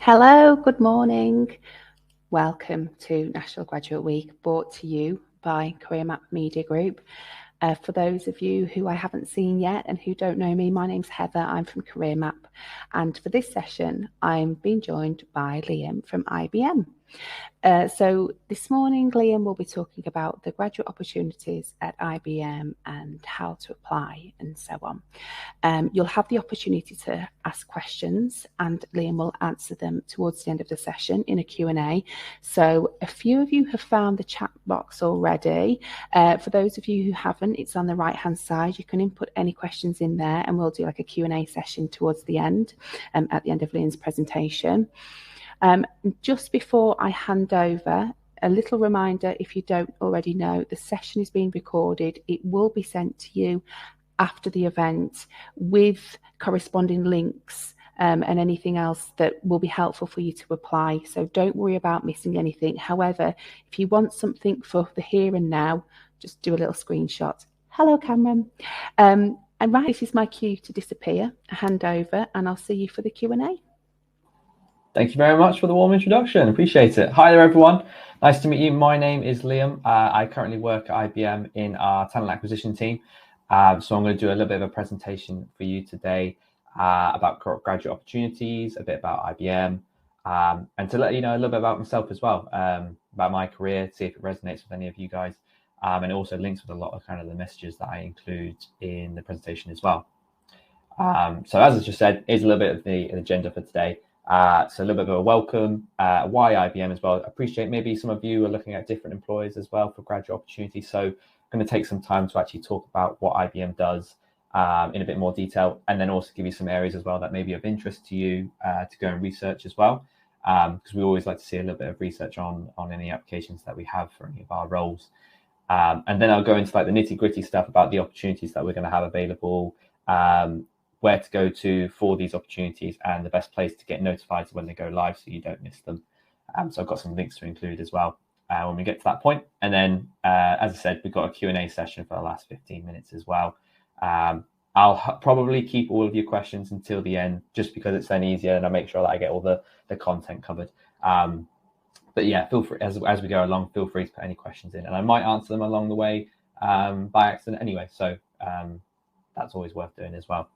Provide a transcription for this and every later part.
Hello, good morning. Welcome to National Graduate Week, brought to you by Career Map Media Group. For those of you who I haven't seen yet and who don't know me, my name's Heather. I'm from Career Map, and for this session, I'm being joined by Liam from IBM. So this morning, Liam will be talking about the graduate opportunities at IBM and how to apply and so on. You'll have the opportunity to ask questions, and Liam will answer them towards the end of the session in a Q&A. So a few of you have found the chat box already. For those of you who haven't, it's on the right-hand side. You can input any questions in there, and we'll do like a Q&A session towards the end, at the end of Liam's presentation. Just before I hand over, a little reminder, if you don't already know, the session is being recorded. It will be sent to you after the event with corresponding links and anything else that will be helpful for you to apply. So don't worry about missing anything. However, if you want something for the here and now, just do a little screenshot. Hello, Cameron. And right, this is my cue to disappear. I hand over and I'll see you for the Q&A. Thank you very much for the warm introduction. Appreciate it. Hi there, everyone. Nice to meet you. My name is Liam. I currently work at IBM in our talent acquisition team. So I'm going to do a little bit of a presentation for you today about graduate opportunities, a bit about IBM, and to let you know a little bit about myself as well, about my career, see if it resonates with any of you guys, and it also links with a lot of kind of the messages that I include in the presentation as well. So as I just said, here's a little bit of the agenda for today. So a little bit of a welcome, why IBM as well. I appreciate maybe some of you are looking at different employers as well for graduate opportunities. So I'm going to take some time to actually talk about what IBM does in a bit more detail, and then also give you some areas as well that may be of interest to you to go and research as well. Because we always like to see a little bit of research on any applications that we have for any of our roles. And then I'll go into like the nitty gritty stuff about the opportunities that we're going to have available, where to go to for these opportunities, and the best place to get notified when they go live so you don't miss them. So I've got some links to include as well when we get to that point. And then, as I said, we've got a Q&A session for the last 15 minutes as well. I'll probably keep all of your questions until the end, just because it's then easier and I make sure that I get all the content covered. But yeah, feel free, as we go along, feel free to put any questions in, and I might answer them along the way by accident anyway. So that's always worth doing as well.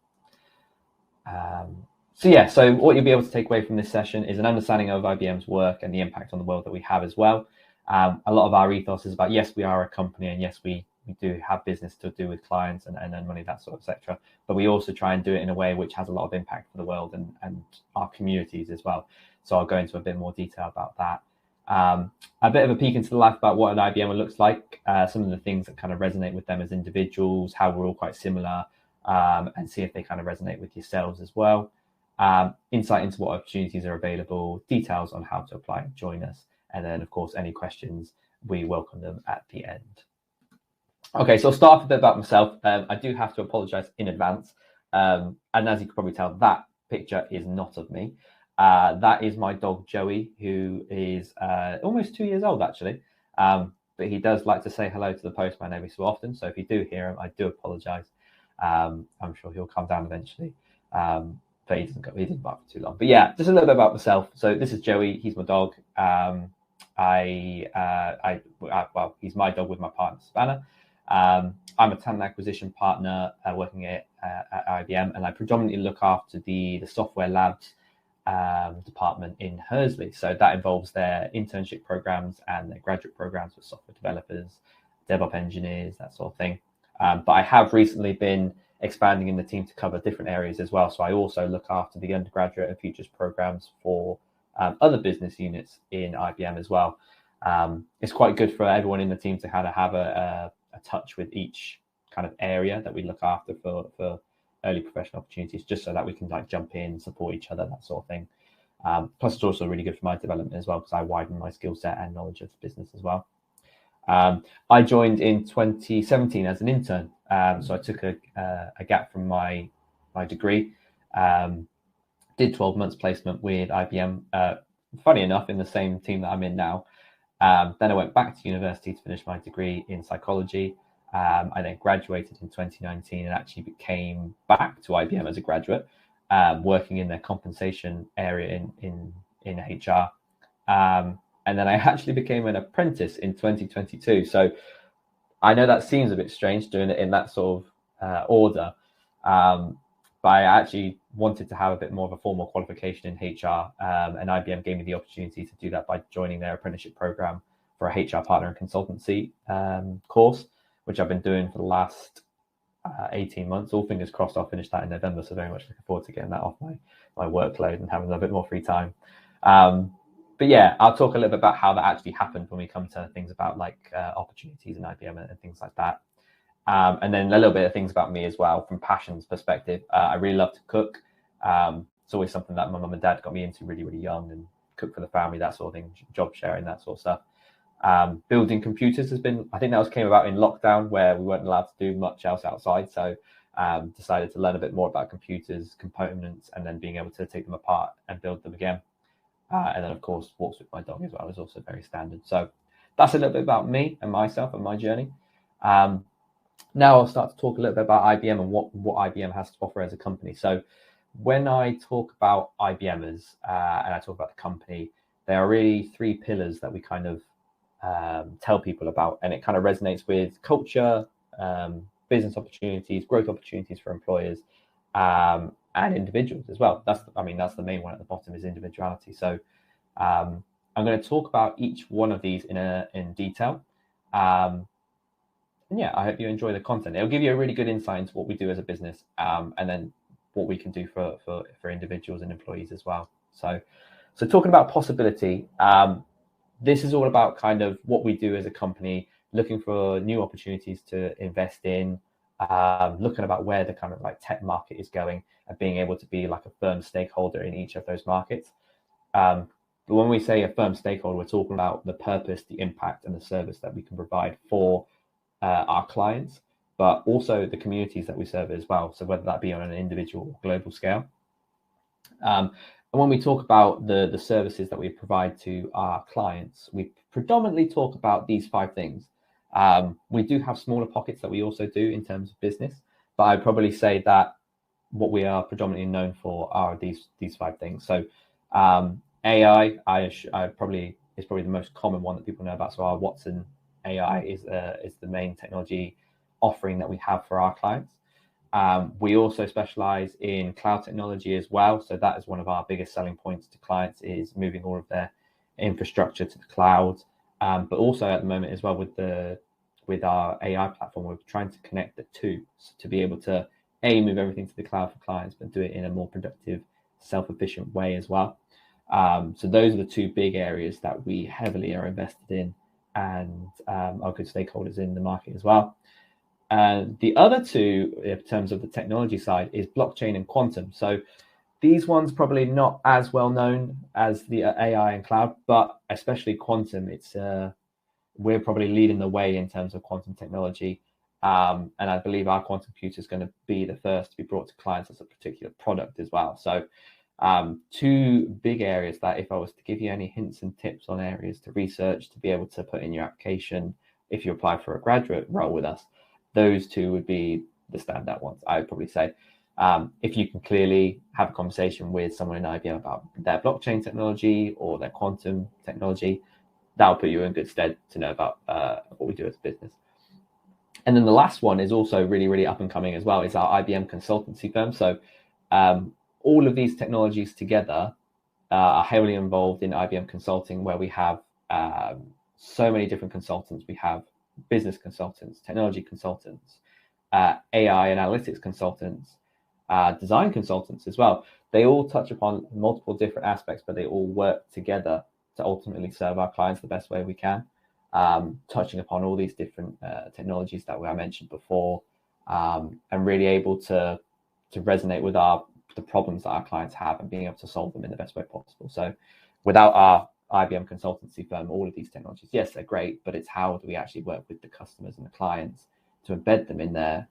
So what you'll be able to take away from this session is an understanding of IBM's work and the impact on the world that we have as well. A lot of our ethos is about, yes, we are a company, and yes, we do have business to do with clients and earn money, that sort of etc. But we also try and do it in a way which has a lot of impact for the world and our communities as well. So I'll go into a bit more detail about that. A bit of a peek into the life about what an IBM looks like, some of the things that kind of resonate with them as individuals, how we're all quite similar, and see if they kind of resonate with yourselves as well. Insight into what opportunities are available, details on how to apply and join us, and then of course any questions, we welcome them at the end. Okay, so I'll start a bit about myself. I do have to apologize in advance, and as you can probably tell, that picture is not of me. That is my dog Joey, who is almost 2 years old actually, but he does like to say hello to the postman every so often, so if you do hear him, I do apologize. I'm sure he'll come down eventually, but he didn't bark for too long. But yeah, just a little bit about myself. So this is Joey. He's my dog. He's my dog with my partner Savannah. I'm a talent acquisition partner working at IBM, and I predominantly look after the software labs department in Hursley. So that involves their internship programs and their graduate programs for software developers, DevOps engineers, that sort of thing. But I have recently been expanding in the team to cover different areas as well. So I also look after the undergraduate and futures programs for other business units in IBM as well. It's quite good for everyone in the team to kind of have a touch with each kind of area that we look after for early professional opportunities, just so that we can like jump in, support each other, that sort of thing. Plus it's also really good for my development as well, because I widen my skill set and knowledge of the business as well. I joined in 2017 as an intern, so I took a gap from my degree, did 12 months placement with IBM, funny enough, in the same team that I'm in now. Then I went back to university to finish my degree in psychology. I then graduated in 2019 and actually came back to IBM as a graduate, working in their compensation area in in HR. And then I actually became an apprentice in 2022. So I know that seems a bit strange doing it in that sort of order, but I actually wanted to have a bit more of a formal qualification in HR, and IBM gave me the opportunity to do that by joining their apprenticeship program for a HR partner and consultancy course, which I've been doing for the last 18 months. All fingers crossed I'll finish that in November, so very much looking forward to getting that off my workload and having a bit more free time. But yeah, I'll talk a little bit about how that actually happened when we come to things about like opportunities in IBM and things like that. And then a little bit of things about me as well from passions perspective. I really love to cook. It's always something that my mum and dad got me into really, really young, and cook for the family, that sort of thing, job sharing, that sort of stuff. Building computers has been, I think that came about in lockdown where we weren't allowed to do much else outside. So decided to learn a bit more about computers, components, and then being able to take them apart and build them again. And then, of course, walks with my dog as well is also very standard. So that's a little bit about me and myself and my journey. Now I'll start to talk a little bit about IBM and what IBM has to offer as a company. So when I talk about IBMers and I talk about the company, there are really three pillars that we kind of tell people about, and it kind of resonates with culture, business opportunities, growth opportunities for employers, and individuals as well. That's the main one at the bottom, is individuality. So I'm going to talk about each one of these in detail. And yeah, I hope you enjoy the content. It'll give you a really good insight into what we do as a business, and then what we can do for individuals and employees as well. So talking about possibility, this is all about kind of what we do as a company, looking for new opportunities to invest in, looking about where the kind of like tech market is going, and being able to be like a firm stakeholder in each of those markets. But when we say a firm stakeholder, we're talking about the purpose, the impact, and the service that we can provide for our clients, but also the communities that we serve as well. So whether that be on an individual or global scale. And when we talk about the services that we provide to our clients, we predominantly talk about these 5 things. We do have smaller pockets that we also do in terms of business, but I'd probably say that what we are predominantly known for are these 5 things. So AI, is probably the most common one that people know about. So our Watson AI is the main technology offering that we have for our clients. We also specialize in cloud technology as well. So that is one of our biggest selling points to clients, is moving all of their infrastructure to the cloud. But also at the moment as well with our AI platform, we're trying to connect the two, so to be able to move everything to the cloud for clients, but do it in a more productive, self-efficient way as well. So those are the 2 big areas that we heavily are invested in, and are good stakeholders in the market as well. And the other 2, in terms of the technology side, is blockchain and quantum. So these ones probably not as well known as the AI and cloud, but especially quantum. We're probably leading the way in terms of quantum technology, and I believe our quantum computer is going to be the first to be brought to clients as a particular product as well. So 2 big areas that, if I was to give you any hints and tips on areas to research to be able to put in your application if you apply for a graduate role with us, those 2 would be the standout ones, I would probably say. If you can clearly have a conversation with someone in IBM about their blockchain technology or their quantum technology, that'll put you in good stead to know about what we do as a business. And then the last one is also really, really up and coming as well. It's our IBM consultancy firm. So all of these technologies together are heavily involved in IBM consulting, where we have so many different consultants. We have business consultants, technology consultants, AI analytics consultants, design consultants as well. They all touch upon multiple different aspects, but they all work together to ultimately serve our clients the best way we can, touching upon all these different technologies that I mentioned before, and really able to resonate with the problems that our clients have and being able to solve them in the best way possible. So without our IBM consultancy firm, all of these technologies, yes, they're great, but it's how do we actually work with the customers and the clients to embed them in their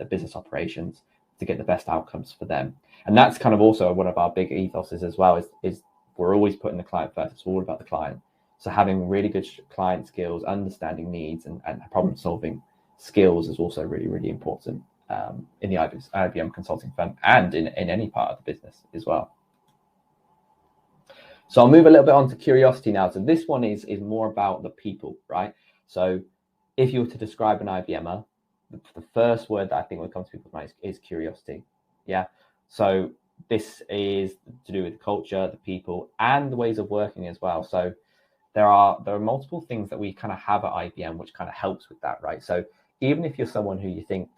business operations to get the best outcomes for them. And that's kind of also one of our big ethoses as well, is we're always putting the client first. It's all about the client. So having really good client skills, understanding needs, and problem solving skills is also really, really important in the IBM consulting firm and in any part of the business as well. So I'll move a little bit on to curiosity now. So this one is more about the people, right? So if you were to describe an IBMer, the first word that I think would come to people's minds is curiosity. Yeah. So this is to do with culture, the people, and the ways of working as well. So there are multiple things that we kind of have at IBM which kind of helps with that, right? So even if you're someone who you think,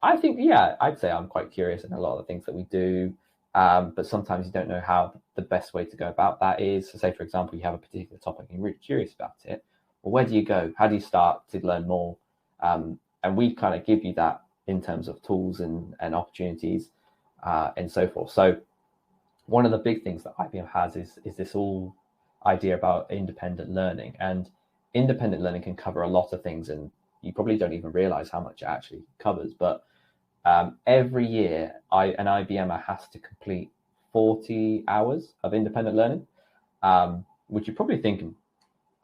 yeah, I'd say I'm quite curious in a lot of the things that we do, but sometimes you don't know how the best way to go about that is. So say, for example, you have a particular topic and you're really curious about it. Well, where do you go? How do you start to learn more? And we kind of give you that in terms of tools and opportunities and so forth. So one of the big things that IBM has is this whole idea about independent learning. And independent learning can cover a lot of things, and you probably don't even realize how much it actually covers. But every year, an IBMer has to complete 40 hours of independent learning, which you're probably thinking,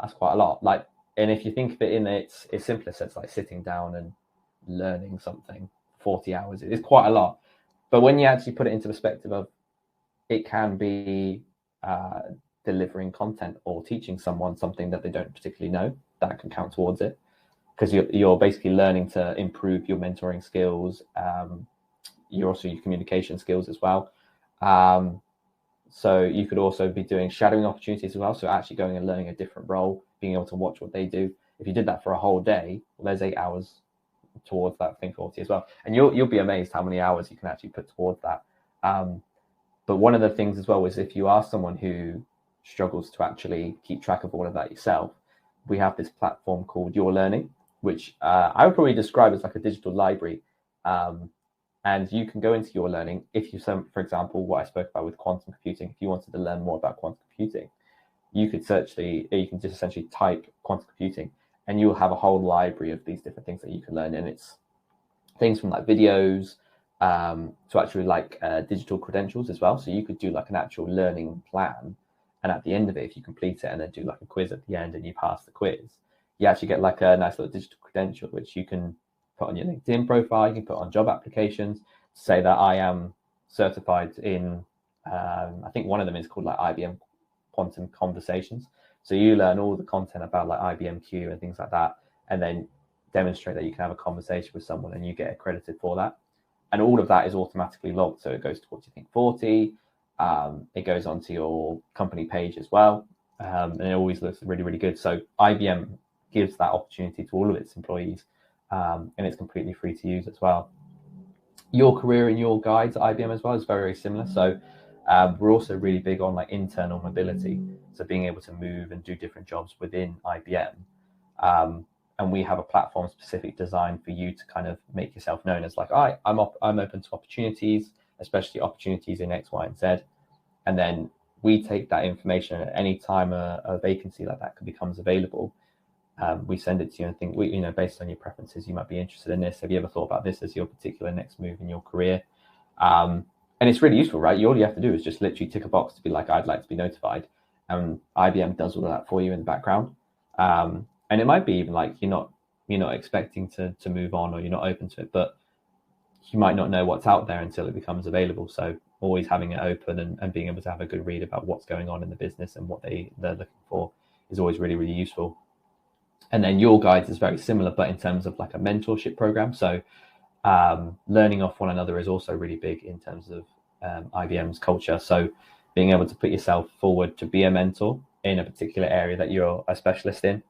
that's quite a lot. Like, and if you think of it in its simplest sense, like sitting down and learning something 40 hours, it is quite a lot. But when you actually put it into perspective of, it can be delivering content or teaching someone something that they don't particularly know, that can count towards it, because you're basically learning to improve your mentoring skills. You're also your communication skills as well. So you could also be doing shadowing opportunities as well. So actually going and learning a different role, being able to watch what they do. If you did that for a whole day, well, there's 8 hours towards that thing 40 as well. And you'll be amazed how many hours you can actually put towards that. But one of the things as well is, if you are someone who struggles to actually keep track of all of that yourself, we have this platform called Your Learning, which I would probably describe as like a digital library. And you can go into Your Learning. If you, for example, what I spoke about with quantum computing, if you wanted to learn more about quantum computing, you can just essentially type quantum computing, and you'll have a whole library of these different things that you can learn. And it's things from like videos to actually like digital credentials as well. So you could do like an actual learning plan, and at the end of it, if you complete it and then do like a quiz at the end and you pass the quiz, you actually get like a nice little digital credential, which you can put on your LinkedIn profile. You can put on job applications, say that I am certified in, I think one of them is called like IBM Quantum Conversations. So you learn all the content about like IBM Q and things like that, and then demonstrate that you can have a conversation with someone and you get accredited for that. And all of that is automatically logged. So it goes towards, you think, 40. It goes onto your company page as well. And it always looks really, really good. So IBM gives that opportunity to all of its employees, and it's completely free to use as well. Your career and your guides at IBM as well is very, very similar. So we're also really big on like internal mobility. So being able to move and do different jobs within IBM. And we have a platform specific designed for you to kind of make yourself known as like, I'm open to opportunities, especially opportunities in X, Y, and Z. And then we take that information at any time a vacancy like that becomes available. We send it to you and think, based on your preferences, you might be interested in this. Have you ever thought about this as your particular next move in your career? And it's really useful, right? All you have to do is just literally tick a box to be like, I'd like to be notified. And IBM does all of that for you in the background. And it might be even like you're not expecting to move on, or you're not open to it, but you might not know what's out there until it becomes available. So always having it open and being able to have a good read about what's going on in the business and what they're looking for is always really, really useful. And then Your Guides is very similar, but in terms of like a mentorship program. So learning off one another is also really big in terms of IBM's culture. So being able to put yourself forward to be a mentor in a particular area that you're a specialist in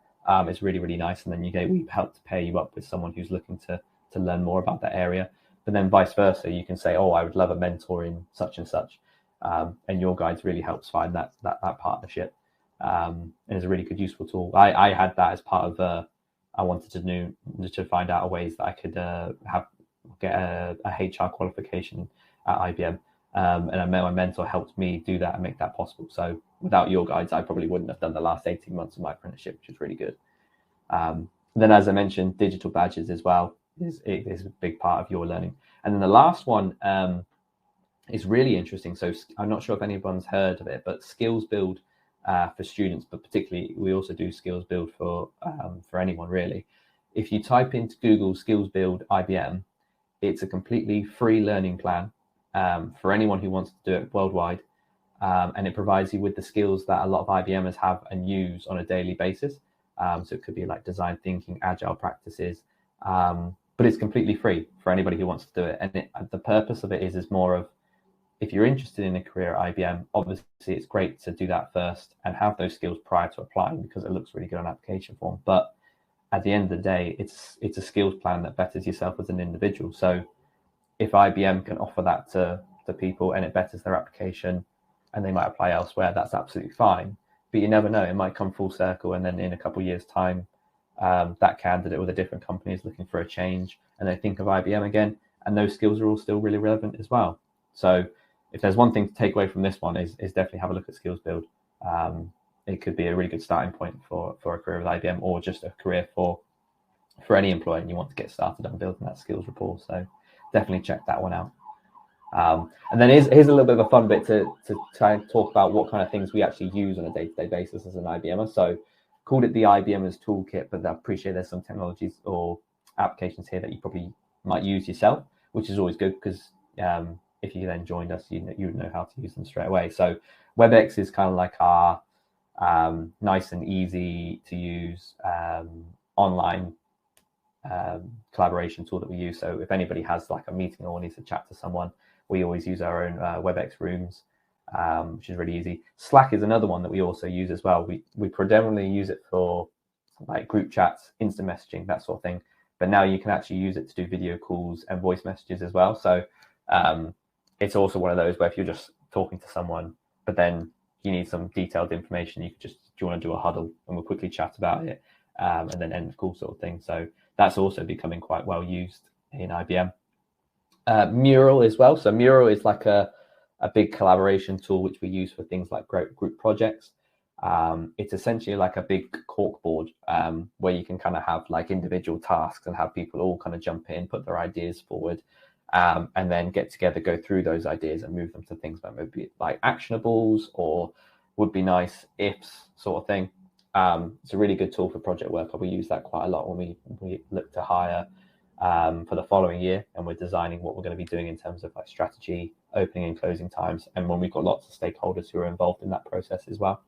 is really, really nice. And then we help to pair you up with someone who's looking to learn more about that area. But then vice versa, you can say, I would love a mentor in such and such. And Your Guides really helps find that partnership. And it's a really good, useful tool. I had that as part of, I wanted to find out ways that I could get a HR qualification at IBM. And my mentor helped me do that and make that possible. So without Your Guides, I probably wouldn't have done the last 18 months of my apprenticeship, which is really good. Then, as I mentioned, digital badges as well is a big part of Your Learning. And then the last one is really interesting. So I'm not sure if anyone's heard of it, but Skills Build for students, but particularly we also do Skills Build for anyone really. If you type into Google Skills Build IBM, it's a completely free learning plan for anyone who wants to do it worldwide. and it provides you with the skills that a lot of IBMers have and use on a daily basis. So it could be like design thinking, agile practices, but it's completely free for anybody who wants to do it. And the purpose of it is more of, if you're interested in a career at IBM, obviously it's great to do that first and have those skills prior to applying, because it looks really good on an application form. But at the end of the day, it's a skills plan that betters yourself as an individual. So if IBM can offer that to people and it betters their application and they might apply elsewhere, that's absolutely fine. But you never know, it might come full circle, and then in a couple of years' time, that candidate with a different company is looking for a change and they think of IBM again, and those skills are all still really relevant as well. So if there's one thing to take away from this one, is definitely have a look at Skills Build. It could be a really good starting point for a career with IBM, or just a career for any employer, and you want to get started on building that skills rapport. So definitely check that one out. And then here's a little bit of a fun bit to try and talk about what kind of things we actually use on a day-to-day basis as an IBMer. So called it the IBMers Toolkit, but I appreciate there's some technologies or applications here that you probably might use yourself, which is always good, because if you then joined us, you would know how to use them straight away. So WebEx is kind of like our nice and easy to use online collaboration tool that we use. So if anybody has like a meeting or needs to chat to someone, we always use our own WebEx rooms, which is really easy. Slack is another one that we also use as well. We predominantly use it for like group chats, instant messaging, that sort of thing. But now you can actually use it to do video calls and voice messages as well. So it's also one of those where if you're just talking to someone, but then you need some detailed information, you could just, do you want to do a huddle and we'll quickly chat about it, and then end the call sort of thing. So that's also becoming quite well used in IBM. Mural as well. So Mural is like a big collaboration tool which we use for things like group projects. It's essentially like a big corkboard where you can kind of have like individual tasks and have people all kind of jump in, put their ideas forward, and then get together, go through those ideas and move them to things that maybe like actionables or would be nice ifs sort of thing. It's a really good tool for project work. We use that quite a lot when we look to hire for the following year, and we're designing what we're going to be doing in terms of like strategy, opening and closing times, and when we've got lots of stakeholders who are involved in that process as well.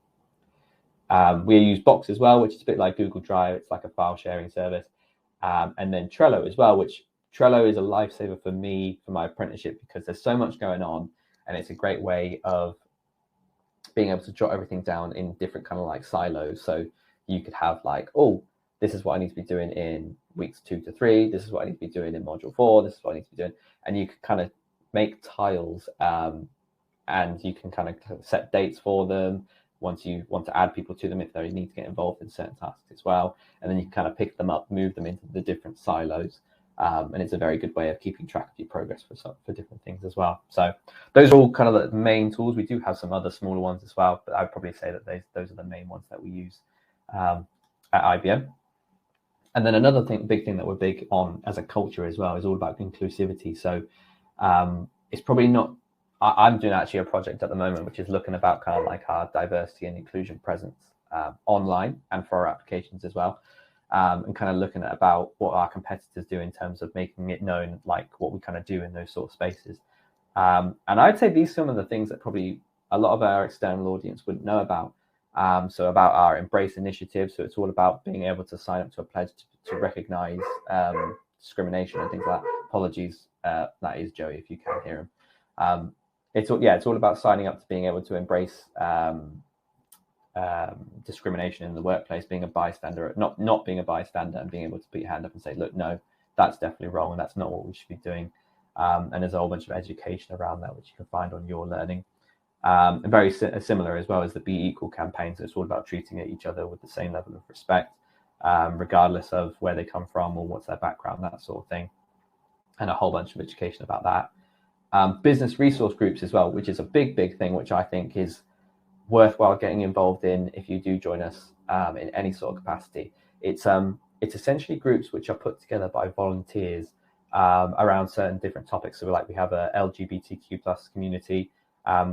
We use Box as well, which is a bit like Google Drive. It's like a file sharing service. And then Trello as well, which Trello is a lifesaver for me for my apprenticeship, because there's so much going on, and it's a great way of being able to jot everything down in different kind of like silos. So you could have like, oh, this is what I need to be doing in weeks 2 to 3. This is what I need to be doing in module 4. This is what I need to be doing. And you can kind of make tiles, and you can kind of set dates for them once you want to add people to them if they need to get involved in certain tasks as well. And then you can kind of pick them up, move them into the different silos. And it's a very good way of keeping track of your progress for different things as well. So those are all kind of the main tools. We do have some other smaller ones as well, but I'd probably say that those are the main ones that we use at IBM. And then another big thing that we're big on as a culture as well is all about inclusivity. So it's probably not, I'm doing actually a project at the moment which is looking about kind of like our diversity and inclusion presence online and for our applications as well. And kind of looking at about what our competitors do in terms of making it known, like what we kind of do in those sort of spaces. And I'd say these are some of the things that probably a lot of our external audience wouldn't know about. So about our Embrace initiative. So it's all about being able to sign up to a pledge to recognize discrimination and things like that. Apologies, that is Joey, if you can't hear him. It's all about signing up to being able to embrace discrimination in the workplace, being a bystander, not being a bystander, and being able to put your hand up and say, look, no, that's definitely wrong and that's not what we should be doing. And there's a whole bunch of education around that which you can find on Your Learning. And very similar as well as the Be Equal campaign. So it's all about treating each other with the same level of respect, regardless of where they come from or what's their background, that sort of thing. And a whole bunch of education about that. Business resource groups as well, which is a big thing, which I think is worthwhile getting involved in if you do join us in any sort of capacity. It's essentially groups which are put together by volunteers around certain different topics. So we have a LGBTQ plus community,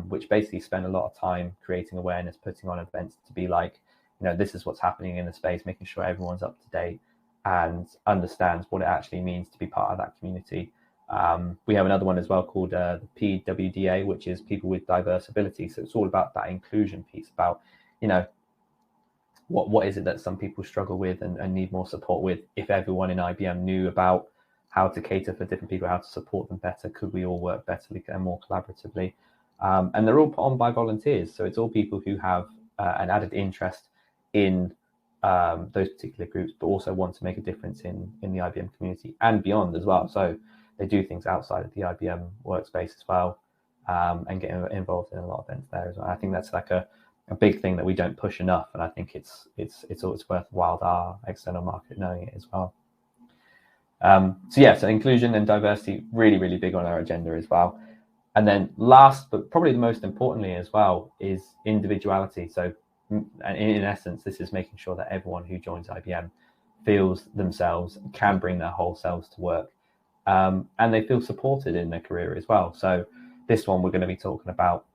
which basically spend a lot of time creating awareness, putting on events to be like, this is what's happening in the space, making sure everyone's up to date and understands what it actually means to be part of that community. We have another one as well called the PWDA, which is people with diverse ability. So it's all about that inclusion piece, about, you know, what is it that some people struggle with and need more support with. If everyone in IBM knew about how to cater for different people, how to support them better, could we all work better and more collaboratively? And they're all put on by volunteers. So it's all people who have an added interest in those particular groups, but also want to make a difference in the IBM community and beyond as well. So they do things outside of the IBM workspace as well, and get involved in a lot of events there as well. I think that's like a big thing that we don't push enough, and I think it's always worthwhile our external market knowing it as well. So inclusion and diversity, really, really big on our agenda as well. And then last, but probably the most importantly as well, is individuality. So in essence, this is making sure that everyone who joins IBM feels themselves, can bring their whole selves to work, and they feel supported in their career as well. So this one, we're going to be talking about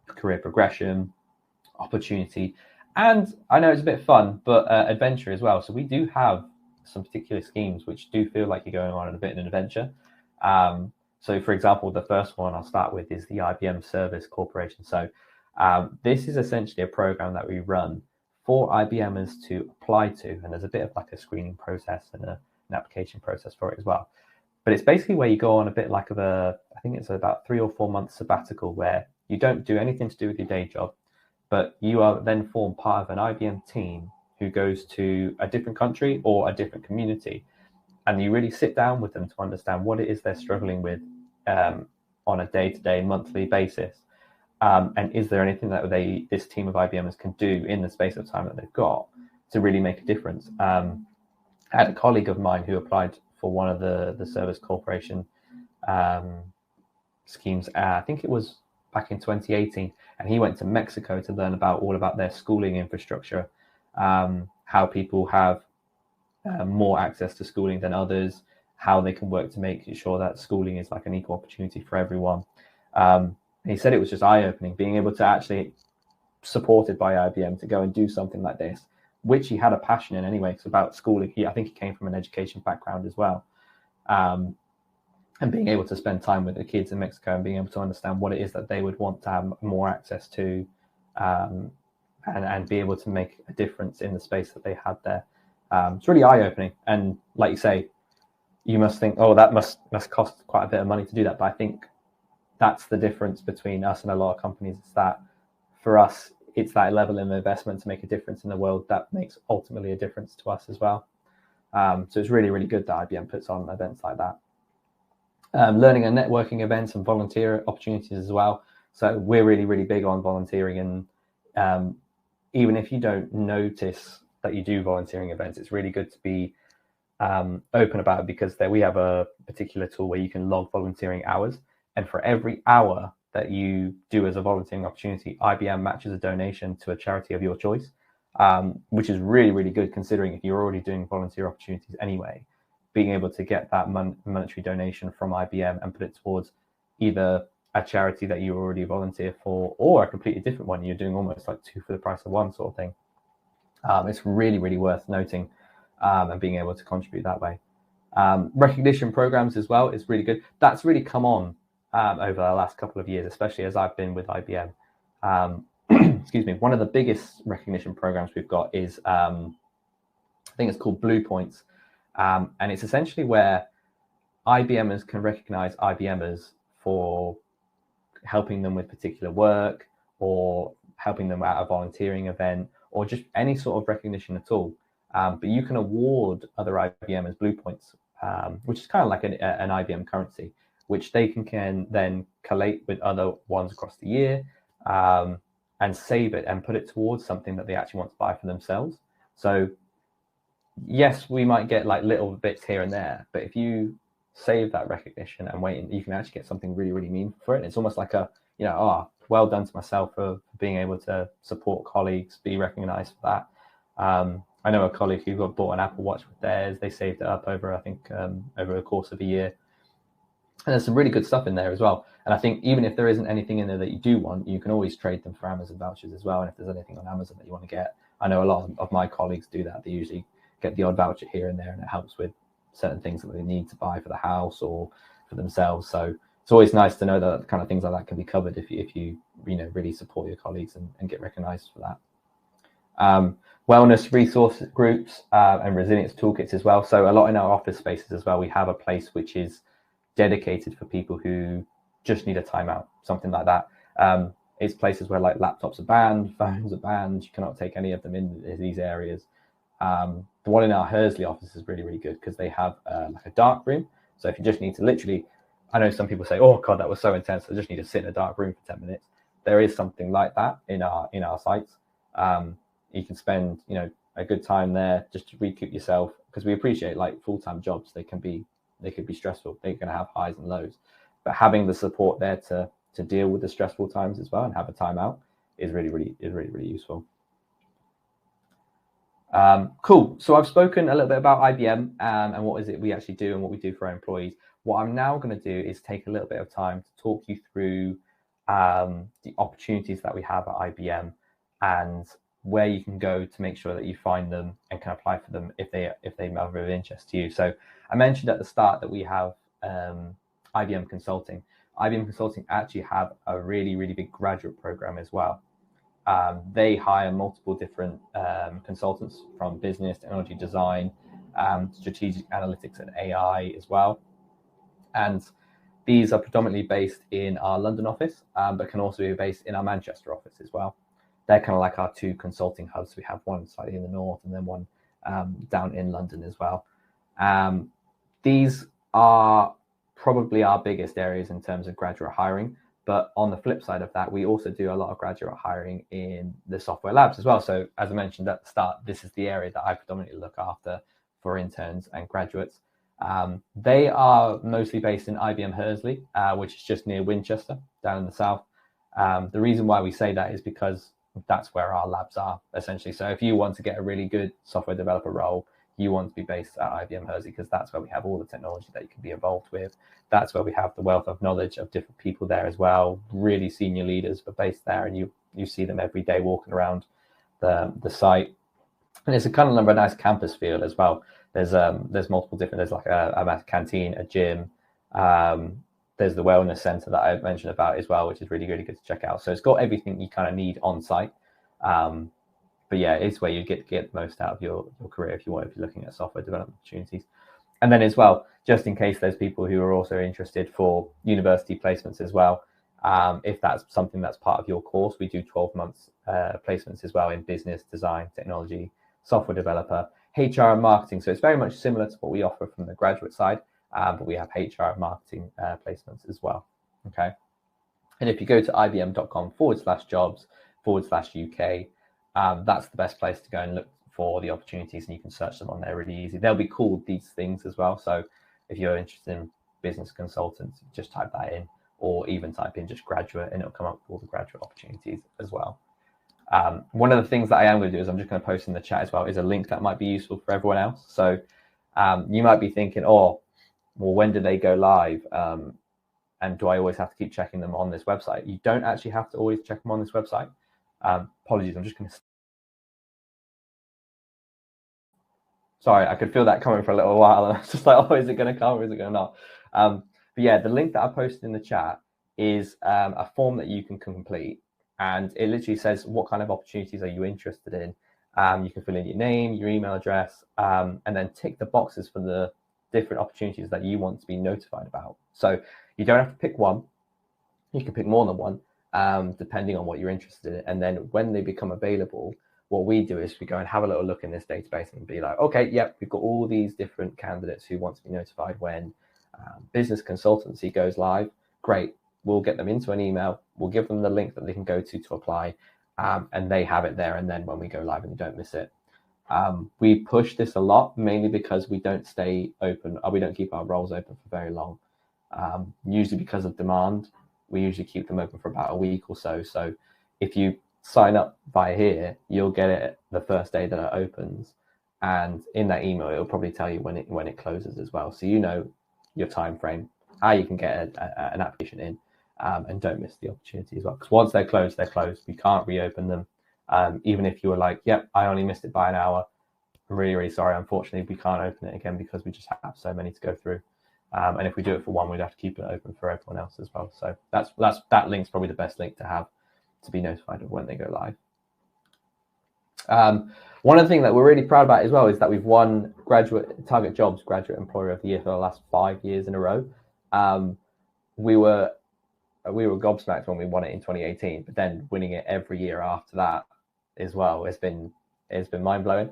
career progression, opportunity, and I know it's a bit fun, but adventure as well. So we do have some particular schemes which do feel like you're going on a bit of an adventure. So for example, the first one I'll start with is the IBM Service Corporation. So this is essentially a program that we run for IBMers to apply to, and there's a bit of like a screening process and an application process for it as well. But it's basically where you go on a bit like I think it's about 3 or 4 months sabbatical, where you don't do anything to do with your day job, but you are then form part of an IBM team who goes to a different country or a different community, and you really sit down with them to understand what it is they're struggling with on a day-to-day, monthly basis, and is there anything that this team of IBMers can do in the space of time that they've got to really make a difference. I had a colleague of mine who applied for one of the Service Corporation schemes. I think it was back in 2018, and he went to Mexico to learn all about their schooling infrastructure, how people have more access to schooling than others, how they can work to make sure that schooling is like an equal opportunity for everyone. He said it was just eye-opening, being able to actually, supported by IBM, to go and do something like this, which he had a passion in anyway. It's about schooling. I think he came from an education background as well. And being able to spend time with the kids in Mexico and being able to understand what it is that they would want to have more access to, and be able to make a difference in the space that they had there. It's really eye-opening. And like you say, you must think, oh, that must cost quite a bit of money to do that. But I think that's the difference between us and a lot of companies. It's that for us, it's that level of investment to make a difference in the world that makes ultimately a difference to us as well. So it's really, really good that IBM puts on events like that. Learning and networking events and volunteer opportunities as well. So we're really, really big on volunteering, and even if you don't notice that you do volunteering events, it's really good to be open about it, because we have a particular tool where you can log volunteering hours, and for every hour that you do as a volunteering opportunity, IBM matches a donation to a charity of your choice, which is really, really good, considering if you're already doing volunteer opportunities anyway, being able to get that monetary donation from IBM and put it towards either a charity that you already volunteer for or a completely different one. You're doing almost like 2 for the price of 1 sort of thing. It's really, really worth noting, and being able to contribute that way. Recognition programs as well is really good. That's really come on over the last couple of years, especially as I've been with IBM. Excuse me. One of the biggest recognition programs we've got is, I think it's called Blue Points. And it's essentially where IBMers can recognize IBMers for helping them with particular work, or helping them at a volunteering event, or just any sort of recognition at all. But you can award other IBMers Blue Points, which is kind of like an IBM currency, which they can then collate with other ones across the year, and save it and put it towards something that they actually want to buy for themselves. So yes, we might get like little bits here and there, but if you save that recognition and wait, you can actually get something really, really meaningful for it. It's almost like well done to myself for being able to support colleagues, be recognized for that. I know a colleague who bought an Apple Watch with theirs. They saved it up over the course of a year. And there's some really good stuff in there as well. And I think even if there isn't anything in there that you do want, you can always trade them for Amazon vouchers as well. And if there's anything on Amazon that you want to get, I know a lot of my colleagues do that. They usually get the odd voucher here and there, and it helps with certain things that they need to buy for the house, or for themselves. So it's always nice to know that kind of things like that can be covered if you really support your colleagues and get recognised for that. Wellness resource groups and resilience toolkits as well. So a lot in our office spaces as well, we have a place which is dedicated for people who just need a timeout, something like that. It's places where like laptops are banned, phones are banned, you cannot take any of them in these areas. The one in our Hursley office is really, really good because they have like a dark room. So if you just need to literally, I know some people say, oh God, that was so intense, I just need to sit in a dark room for 10 minutes. There is something like that in our sites. You can spend, a good time there just to recoup yourself, because we appreciate like full-time jobs, they could be stressful, they're going to have highs and lows, but having the support there to deal with the stressful times as well and have a timeout is really useful. Cool. So I've spoken a little bit about IBM and what is it we actually do and what we do for our employees. What I'm now going to do is take a little bit of time to talk you through the opportunities that we have at IBM and where you can go to make sure that you find them and can apply for them if they are of interest to you. So I mentioned at the start that we have IBM Consulting. IBM Consulting actually have a really big graduate program as well. They hire multiple different consultants from business, technology, design, strategic analytics and AI as well. And these are predominantly based in our London office, but can also be based in our Manchester office as well. They're kind of like our two consulting hubs. We have one slightly in the north and then one down in London as well. These are probably our biggest areas in terms of graduate hiring. But on the flip side of that, we also do a lot of graduate hiring in the software labs as well. So as I mentioned at the start, this is the area that I predominantly look after for interns and graduates. They are mostly based in IBM Hursley, which is just near Winchester, down in the south. The reason why we say that is because that's where our labs are, essentially. So if you want to get a really good software developer role, you want to be based at IBM Hursley, because that's where we have all the technology that you can be involved with. That's where we have the wealth of knowledge of different people there as well. Really senior leaders are based there, and you see them every day walking around the site. And it's a kind of a nice campus feel as well. There's multiple different. There's like a canteen, a gym. There's the wellness center that I mentioned about as well, which is really good to check out. So it's got everything you kind of need on site. But yeah, it's where you get the most out of your career if you're looking at software development opportunities. And then as well, just in case there's people who are also interested for university placements as well, if that's something that's part of your course, we do 12 months placements as well in business, design, technology, software developer, HR and marketing. So it's very much similar to what we offer from the graduate side, but we have HR and marketing placements as well. Okay. And if you go to ibm.com/jobs/UK, that's the best place to go and look for the opportunities, and you can search them on there really easy. They'll be called these things as well. So if you're interested in business consultants, just type that in, or even type in just graduate, and it'll come up with all the graduate opportunities as well. One of the things that I am going to do is I'm just going to post in the chat as well is a link that might be useful for everyone else. So you might be thinking, oh, well, when do they go live? And do I always have to keep checking them on this website? You don't actually have to always check them on this website. Apologies, I'm just going to... Sorry, I could feel that coming for a little while. And I was just like, oh, is it going to come or is it going to not? But yeah, the link that I posted in the chat is a form that you can complete. And it literally says, what kind of opportunities are you interested in? You can fill in your name, your email address, and then tick the boxes for the different opportunities that you want to be notified about. So you don't have to pick one. You can pick more than one, depending on what you're interested in. And then when they become available, what we do is we go and have a little look in this database and be like, okay, yep, we've got all these different candidates who want to be notified when business consultancy goes live. Great. We'll get them into an email. We'll give them the link that they can go to apply, and they have it there. And then when we go live, and you don't miss it. We push this a lot, mainly because we don't stay open, or we don't keep our roles open for very long. Usually because of demand, we usually keep them open for about a week or so. So if you sign up via here, you'll get it the first day that it opens, and in that email, it'll probably tell you when it closes as well. So you know your time frame, how you can get an application in, and don't miss the opportunity as well. Because once they're closed, they're closed. We can't reopen them. Even if you were like, yep, I only missed it by an hour, I'm really sorry. Unfortunately, we can't open it again because we just have so many to go through. And if we do it for one, we'd have to keep it open for everyone else as well. So that link's probably the best link to have to be notified of when they go live. One of the things that we're really proud about as well is that we've won Target Jobs Graduate Employer of the Year for the last 5 years in a row. We were gobsmacked when we won it in 2018, but then winning it every year after that as well has been mind-blowing.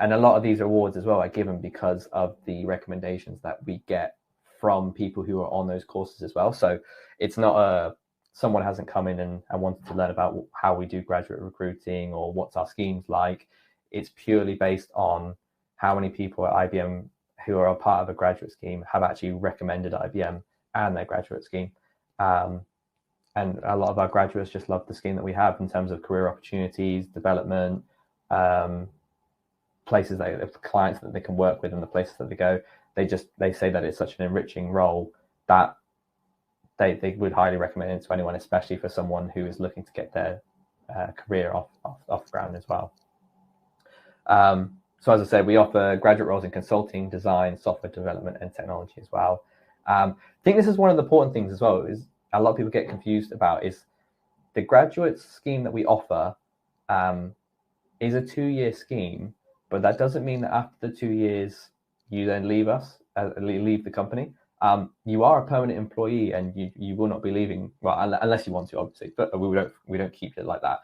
And a lot of these awards as well are given because of the recommendations that we get from people who are on those courses as well. So it's not someone hasn't come in and wanted to learn about how we do graduate recruiting or what's our schemes like. It's purely based on how many people at IBM who are a part of a graduate scheme have actually recommended IBM and their graduate scheme. And a lot of our graduates just love the scheme that we have in terms of career opportunities, development, places clients that they can work with and the places that they go. They say that it's such an enriching role that they would highly recommend it to anyone, especially for someone who is looking to get their career off the ground as well. So as I said, we offer graduate roles in consulting, design, software development, and technology as well. I think this is one of the important things as well, is a lot of people get confused about is the graduate scheme that we offer is a 2-year scheme, but that doesn't mean that after the 2 years you then leave the company. You are a permanent employee, and you will not be leaving, well, unless you want to, obviously, but we don't keep it like that.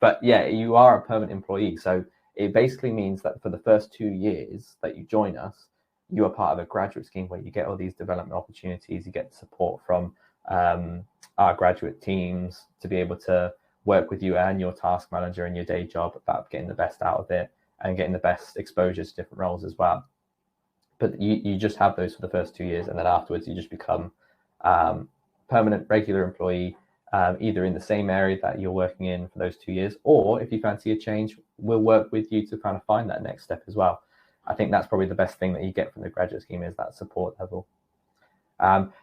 But yeah, you are a permanent employee. So it basically means that for the first 2 years that you join us, you are part of a graduate scheme where you get all these development opportunities, you get support from our graduate teams to be able to work with you and your task manager in your day job about getting the best out of it and getting the best exposure to different roles as well. But you just have those for the first 2 years, and then afterwards you just become permanent regular employee, either in the same area that you're working in for those 2 years, or if you fancy a change, we'll work with you to kind of find that next step as well. I think that's probably the best thing that you get from the graduate scheme is that support level.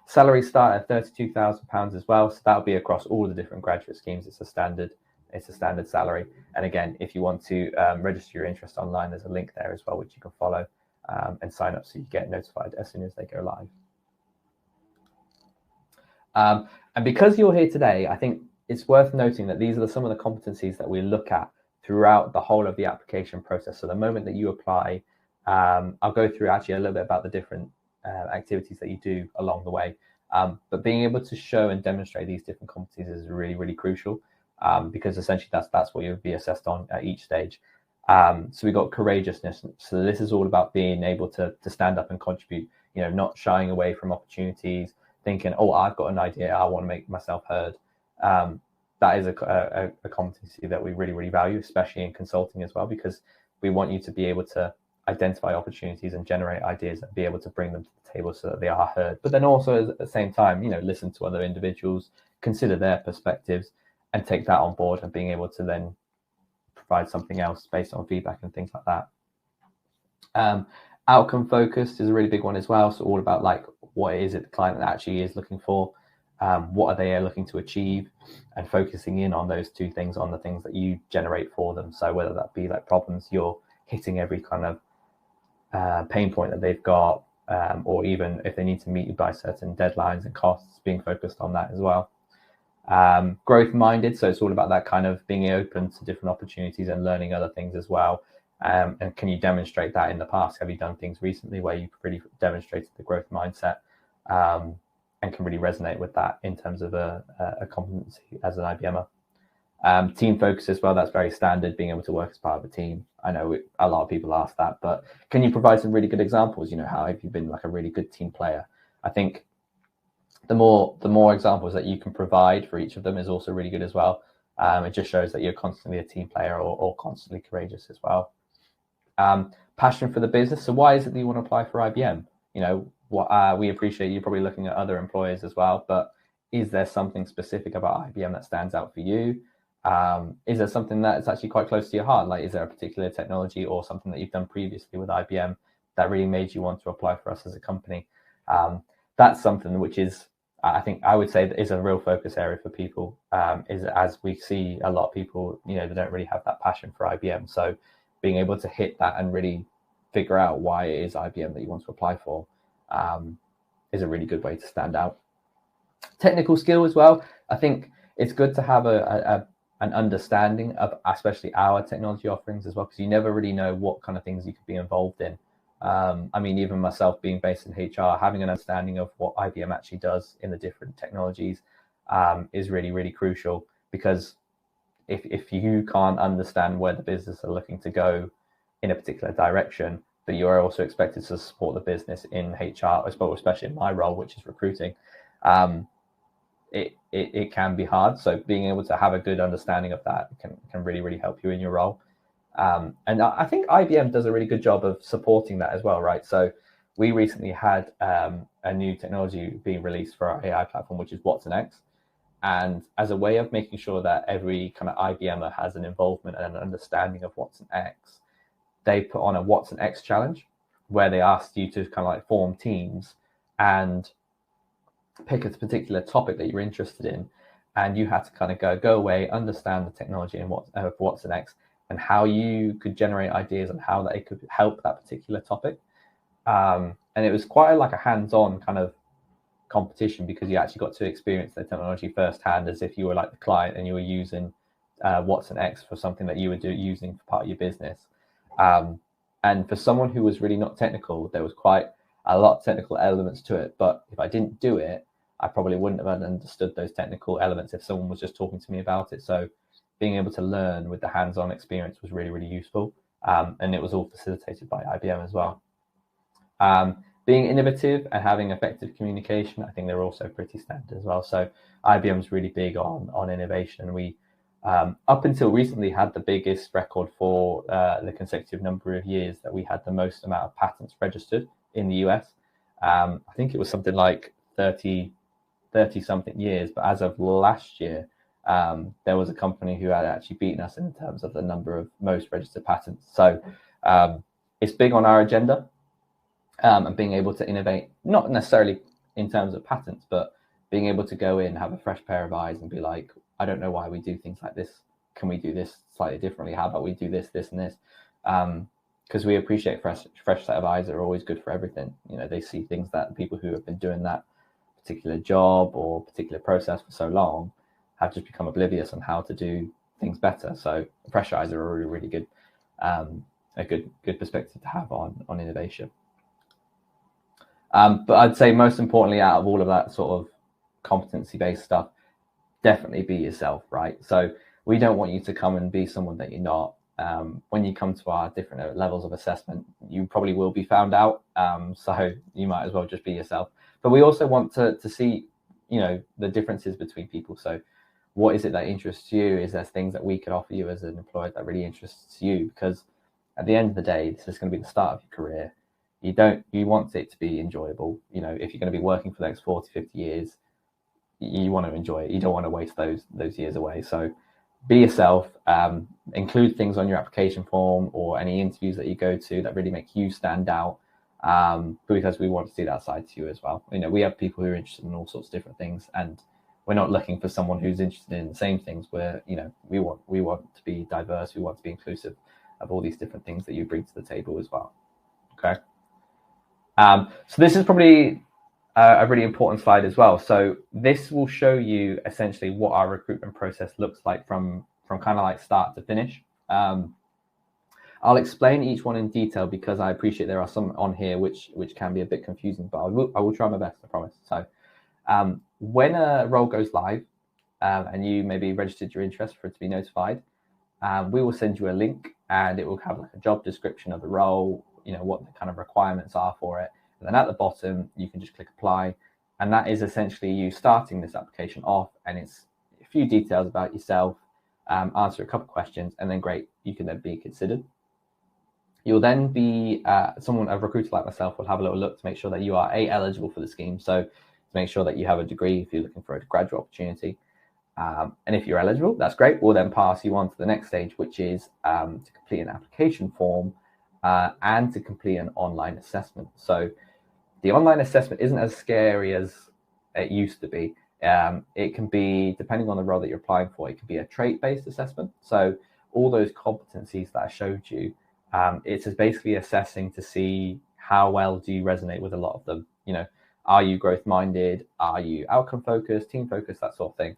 Salaries start at £32,000 as well, so that'll be across all the different graduate schemes. It's a standard salary. And again, if you want to register your interest online, there's a link there as well which you can follow and sign up so you get notified as soon as they go live. And because you're here today, I think it's worth noting that these are some of the competencies that we look at throughout the whole of the application process. So the moment that you apply, I'll go through actually a little bit about the different activities that you do along the way. But being able to show and demonstrate these different competencies is really, really crucial, because essentially that's what you'll be assessed on at each stage. So we've got courageousness. So this is all about being able to stand up and contribute, not shying away from opportunities, thinking, oh, I've got an idea, I want to make myself heard. That is a competency that we really, really value, especially in consulting as well, because we want you to be able to identify opportunities and generate ideas and be able to bring them to the table so that they are heard. But then also at the same time, listen to other individuals, consider their perspectives and take that on board, and being able to then provide something else based on feedback and things like that. Outcome focused is a really big one as well. So all about like, what is it the client actually is looking for? What are they looking to achieve, and focusing in on those two things, on the things that you generate for them. So whether that be like problems, you're hitting every kind of pain point that they've got, or even if they need to meet you by certain deadlines and costs, being focused on that as well. Growth minded, so it's all about that kind of being open to different opportunities and learning other things as well. And can you demonstrate that in the past? Have you done things recently where you've really demonstrated the growth mindset, and can really resonate with that in terms of a competency as an IBMer? Team focus as well, that's very standard, being able to work as part of a team. I know a lot of people ask that, but can you provide some really good examples? How have you been like a really good team player? I think the more examples that you can provide for each of them is also really good as well. It just shows that you're constantly a team player or constantly courageous as well. Passion for the business. So why is it that you want to apply for IBM? We appreciate you probably looking at other employers as well, but is there something specific about IBM that stands out for you? Is there something that's actually quite close to your heart? Like, is there a particular technology or something that you've done previously with IBM that really made you want to apply for us as a company? That's something which is, I think I would say, that is a real focus area for people, is as we see a lot of people, they don't really have that passion for IBM. So being able to hit that and really figure out why it is IBM that you want to apply for, is a really good way to stand out. Technical skill as well. I think it's good to have an understanding of especially our technology offerings as well, because you never really know what kind of things you could be involved in. I mean, even myself being based in HR, having an understanding of what IBM actually does in the different technologies is really, really crucial, because if you can't understand where the business are looking to go in a particular direction, but you are also expected to support the business in HR, especially in my role, which is recruiting, it can be hard. So being able to have a good understanding of that can really, really help you in your role. And I think IBM does a really good job of supporting that as well, right? So we recently had a new technology being released for our AI platform, which is Watson X. And as a way of making sure that every kind of IBMer has an involvement and an understanding of Watson X, they put on a Watson X challenge where they asked you to kind of like form teams and pick a particular topic that you're interested in. And you had to kind of go away, understand the technology and Watson X, and how you could generate ideas and how they could help that particular topic. And it was quite like a hands-on kind of competition, because you actually got to experience the technology firsthand, as if you were like the client and you were using Watson X for something that you were using for part of your business. And for someone who was really not technical, there was quite a lot of technical elements to it. But if I didn't do it, I probably wouldn't have understood those technical elements if someone was just talking to me about it. So being able to learn with the hands-on experience was really, really useful. And it was all facilitated by IBM as well. Being innovative and having effective communication, I think they're also pretty standard as well. So IBM's really big on innovation. We, up until recently, had the biggest record for the consecutive number of years that we had the most amount of patents registered in the US. I think it was something like 30 something years, but as of last year, there was a company who had actually beaten us in terms of the number of most registered patents. So it's big on our agenda. And being able to innovate, not necessarily in terms of patents, but being able to go in, have a fresh pair of eyes and be like, I don't know why we do things like this. Can we do this slightly differently? How about we do this, this, and this? Because we appreciate fresh set of eyes are always good for everything. You know, they see things that people who have been doing that particular job or particular process for so long have just become oblivious on how to do things better. So fresh eyes are a really, really good, a good perspective to have on innovation. But I'd say most importantly, out of all of that sort of competency-based stuff, definitely be yourself, right? So we don't want you to come and be someone that you're not. When you come to our different levels of assessment, you probably will be found out. So you might as well just be yourself. But we also want to see, you know, the differences between people. So what is it that interests you? Is there things that we could offer you as an employer that really interests you? Because at the end of the day, this is going to be the start of your career. You want it to be enjoyable. You know, if you're going to be working for the next 40, 50 years, you want to enjoy it. You don't want to waste those years away. So be yourself, include things on your application form or any interviews that you go to that really make you stand out, because we want to see that side to you as well. You know, we have people who are interested in all sorts of different things, and we're not looking for someone who's interested in the same things. We want to be diverse. We want to be inclusive of all these different things that you bring to the table as well. Okay. So this is probably a really important slide as well. So this will show you essentially what our recruitment process looks like from kind of like start to finish. I'll explain each one in detail because I appreciate there are some on here which can be a bit confusing, but I will try my best, I promise. So when a role goes live and you maybe registered your interest for it to be notified, we will send you a link and it will have like a job description of the role, you know, what the kind of requirements are for it. And then at the bottom, you can just click apply. And that is essentially you starting this application off. And it's a few details about yourself, answer a couple of questions, and then great, you can then be considered. You'll then be, a recruiter like myself will have a little look to make sure that you are eligible for the scheme. So to make sure that you have a degree if you're looking for a graduate opportunity. And if you're eligible, that's great. We'll then pass you on to the next stage, which is to complete an application form and to complete an online assessment. So the online assessment isn't as scary as it used to be. It can be, depending on the role that you're applying for, it can be a trait-based assessment. So all those competencies that I showed you, it's basically assessing to see how well do you resonate with a lot of them. are you growth minded? Are you outcome focused, team focused, that sort of thing.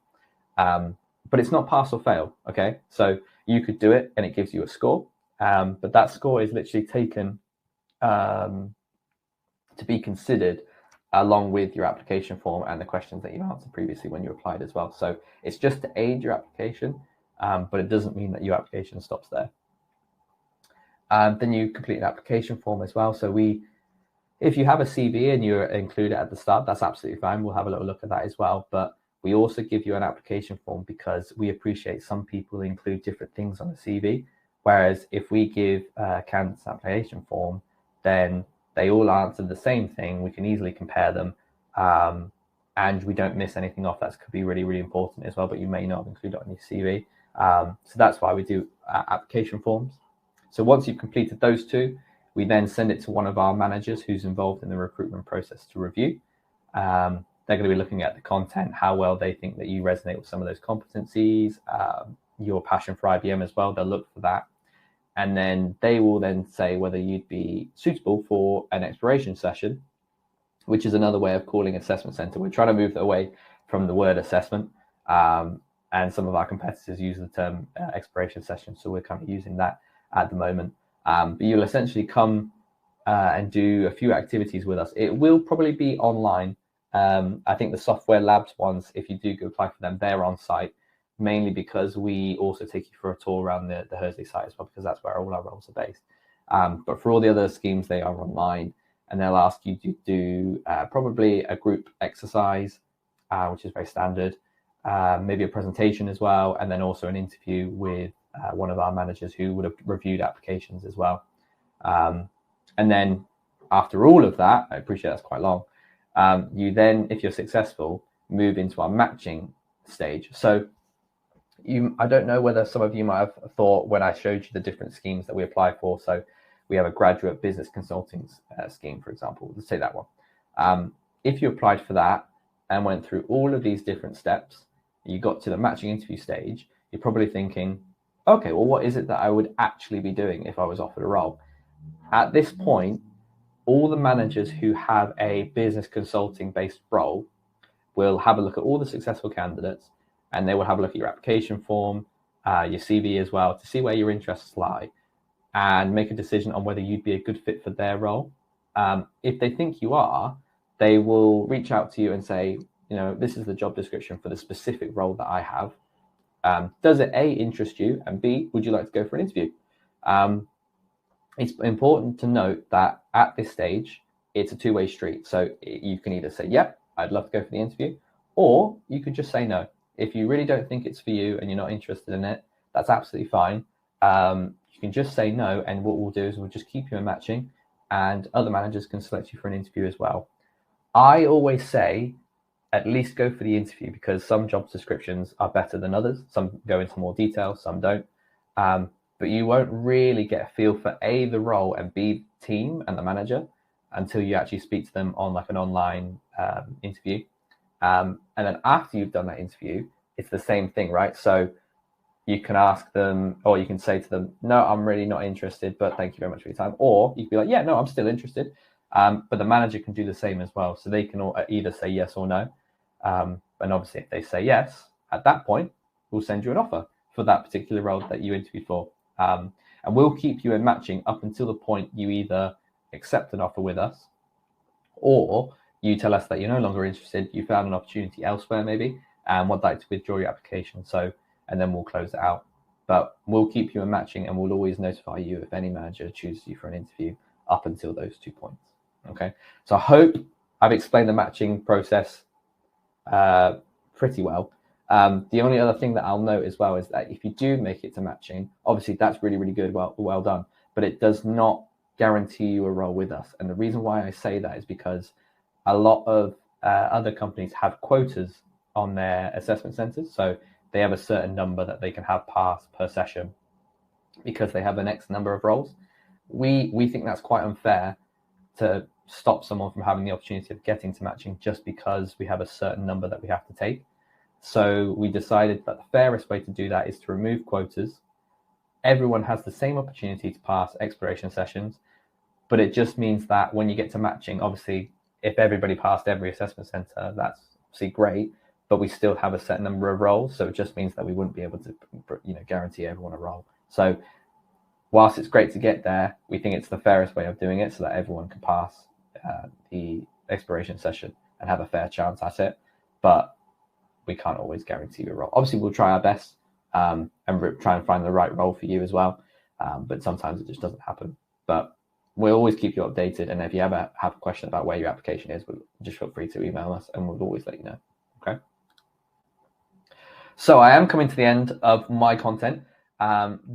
But it's not pass or fail. Okay, so you could do it and it gives you a score, but that score is literally taken to be considered along with your application form and the questions that you answered previously when you applied as well. So it's just to aid your application, but it doesn't mean that your application stops there. Then you complete an application form as well. So if you have a CV and you include it at the start, that's absolutely fine. We'll have a little look at that as well. But we also give you an application form because we appreciate some people include different things on the CV. Whereas if we give a candidate's application form, then they all answer the same thing. We can easily compare them, and we don't miss anything off. That could be really, really important as well, but you may not include it on your CV. So that's why we do application forms. So once you've completed those two, we then send it to one of our managers who's involved in the recruitment process to review. They're going to be looking at the content, how well they think that you resonate with some of those competencies, your passion for IBM as well. They'll look for that. And then they will then say whether you'd be suitable for an exploration session, which is another way of calling assessment center. We're trying to move away from the word assessment, and some of our competitors use the term exploration session. So we're kind of using that at the moment. But you'll essentially come and do a few activities with us. It will probably be online. I think the software labs ones, if you do go apply for them, they're on site, mainly because we also take you for a tour around the Hersley site as well, because that's where all our roles are based. But for all the other schemes, they are online, and they'll ask you to do probably a group exercise, which is very standard, maybe a presentation as well, and then also an interview with one of our managers who would have reviewed applications as well. And then after all of that, I appreciate that's quite long, you then, if you're successful, move into our matching stage. So I don't know whether some of you might have thought when I showed you the different schemes that we apply for. So we have a graduate business consulting scheme, for example. Let's say that one. If you applied for that and went through all of these different steps, you got to the matching interview stage, you're probably thinking, okay, well, what is it that I would actually be doing if I was offered a role? At this point, all the managers who have a business consulting based role will have a look at all the successful candidates, and they will have a look at your application form, your CV as well, to see where your interests lie and make a decision on whether you'd be a good fit for their role. If they think you are, they will reach out to you and say, this is the job description for the specific role that I have. Does it A, interest you, and B, would you like to go for an interview? It's important to note that at this stage, it's a two-way street. So you can either say, yep, I'd love to go for the interview, or you could just say no. If you really don't think it's for you and you're not interested in it, that's absolutely fine. You can just say no, and what we'll do is we'll just keep you in matching, and other managers can select you for an interview as well. I always say, at least go for the interview, because some job descriptions are better than others. Some go into more detail, some don't. But you won't really get a feel for A, the role, and B, the team and the manager until you actually speak to them on like an online interview. And then after you've done that interview, it's the same thing, right? So you can ask them, or you can say to them, no, I'm really not interested, but thank you very much for your time. Or you can be like, yeah, no, I'm still interested. But the manager can do the same as well. So they can either say yes or no. And obviously if they say yes, at that point, we'll send you an offer for that particular role that you interviewed for. And we'll keep you in matching up until the point you either accept an offer with us, or you tell us that you're no longer interested, you found an opportunity elsewhere maybe, and would like to withdraw your application. And then we'll close it out. But we'll keep you in matching, and we'll always notify you if any manager chooses you for an interview up until those 2 points. Okay, so I hope I've explained the matching process pretty well. The only other thing that I'll note as well is that if you do make it to matching, obviously that's really, really good, well done, but it does not guarantee you a role with us. And the reason why I say that is because a lot of other companies have quotas on their assessment centers. So they have a certain number that they can have passed per session because they have an X number of roles. We think that's quite unfair to stop someone from having the opportunity of getting to matching just because we have a certain number that we have to take. So we decided that the fairest way to do that is to remove quotas. Everyone has the same opportunity to pass exploration sessions, but it just means that when you get to matching, obviously if everybody passed every assessment centre, that's obviously great, but we still have a set number of roles. So it just means that we wouldn't be able to, guarantee everyone a role. So whilst it's great to get there, we think it's the fairest way of doing it so that everyone can pass the exploration session and have a fair chance at it. But we can't always guarantee you a role. Obviously, we'll try our best and try and find the right role for you as well. But sometimes it just doesn't happen. But we'll always keep you updated. And if you ever have a question about where your application is, just feel free to email us and we'll always let you know. Okay. So I am coming to the end of my content.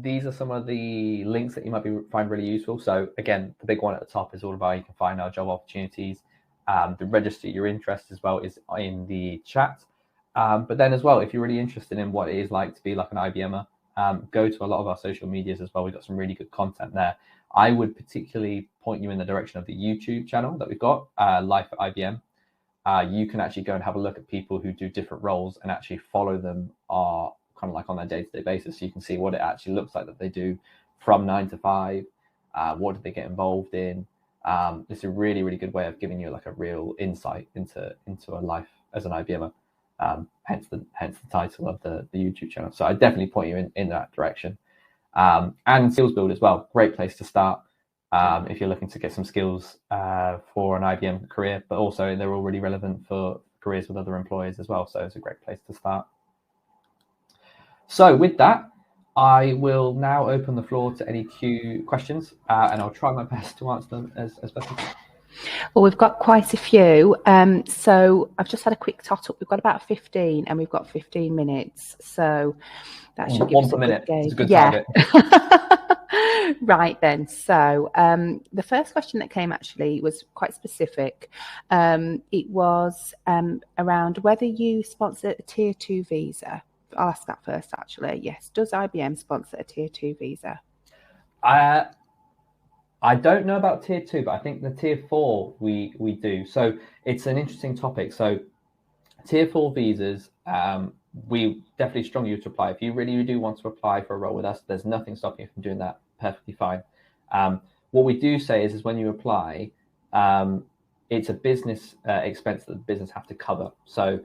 These are some of the links that you might find really useful. So again, the big one at the top is all about you can find our job opportunities. The register your interest as well is in the chat. But then as well, if you're really interested in what it is like to be like an IBMer, go to a lot of our social medias as well. We've got some really good content there. I would particularly point you in the direction of the YouTube channel that we've got, Life at IBM. You can actually go and have a look at people who do different roles and actually follow them kind of like on their day-to-day basis. So you can see what it actually looks like that they do from 9 to 5. What do they get involved in? It's a really, really good way of giving you like a real insight into a life as an IBMer. Hence the title of the YouTube channel. So I definitely point you in that direction. And Skills Build as well, great place to start if you're looking to get some skills for an IBM career, but also they're all really relevant for careers with other employers as well. So it's a great place to start. So with that, I will now open the floor to any questions and I'll try my best to answer them as best as possible. Well, we've got quite a few. So I've just had a quick tot up. We've got about 15 and we've got 15 minutes. So that should give us a good gauge. It's a good target. Right then. So the first question that came actually was quite specific. It was around whether you sponsor a tier 2 visa. I'll ask that first, actually. Yes. Does IBM sponsor a tier 2 visa? I don't know about tier 2, but I think the tier 4 we do. So it's an interesting topic. So tier 4 visas, we definitely strongly to apply. If you really do want to apply for a role with us, there's nothing stopping you from doing that. Perfectly fine. What we do say is when you apply, it's a business expense that the business have to cover. So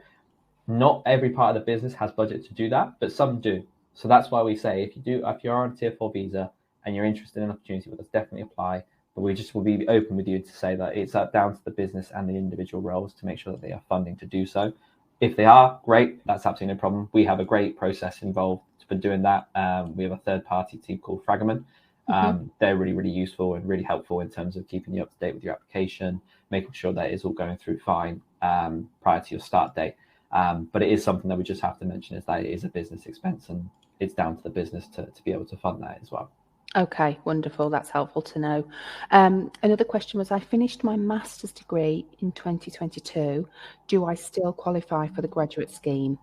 not every part of the business has budget to do that, but some do. So that's why we say if you're on a tier 4 visa and you're interested in an opportunity with us, definitely apply. But we just will be open with you to say that it's down to the business and the individual roles to make sure that they are funding to do so. If they are, great, that's absolutely no problem. We have a great process involved for doing that. We have a third-party team called Fragment. They're really, really useful and really helpful in terms of keeping you up to date with your application, making sure that it's all going through fine prior to your start date. But it is something that we just have to mention is that it is a business expense and it's down to the business to be able to fund that as well. Okay, wonderful. That's helpful to know. Another question was, I finished my master's degree in 2022. Do I still qualify for the graduate scheme?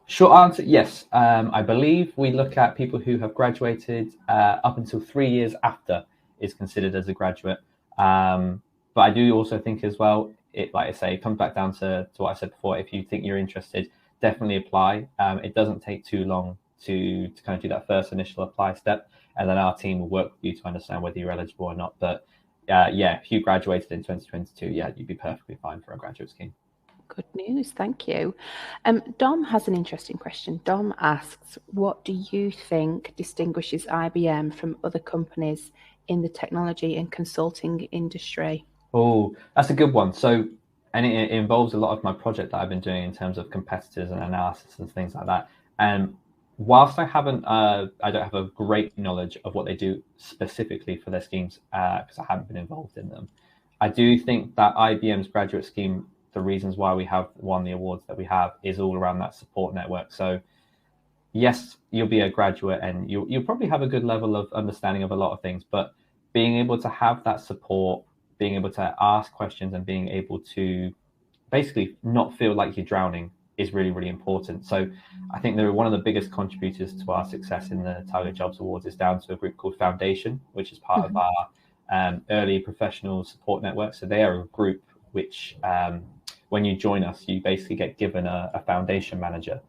Short answer, yes. I believe we look at people who have graduated up until 3 years after is considered as a graduate. But I do also think as well, it, like I say, it comes back down to what I said before. If you think you're interested, definitely apply. It doesn't take too long to kind of do that first initial apply step. And then our team will work with you to understand whether you're eligible or not. But if you graduated in 2022, you'd be perfectly fine for a graduate scheme. Good news, thank you. Dom has an interesting question. Dom asks, what do you think distinguishes IBM from other companies in the technology and consulting industry? Oh, that's a good one. So, and it involves a lot of my project that I've been doing in terms of competitors and analysis and things like that. And whilst I don't have a great knowledge of what they do specifically for their schemes, because I haven't been involved in them, I do think that IBM's graduate scheme, the reasons why we have won the awards that we have, is all around that support network. So yes, you'll be a graduate and you'll probably have a good level of understanding of a lot of things, but being able to have that support, being able to ask questions and being able to basically not feel like you're drowning is really, really important. So I think they're one of the biggest contributors to our success in the Target Jobs Awards is down to a group called Foundation, which is part of our early professional support network. So they are a group which, when you join us, you basically get given a foundation manager,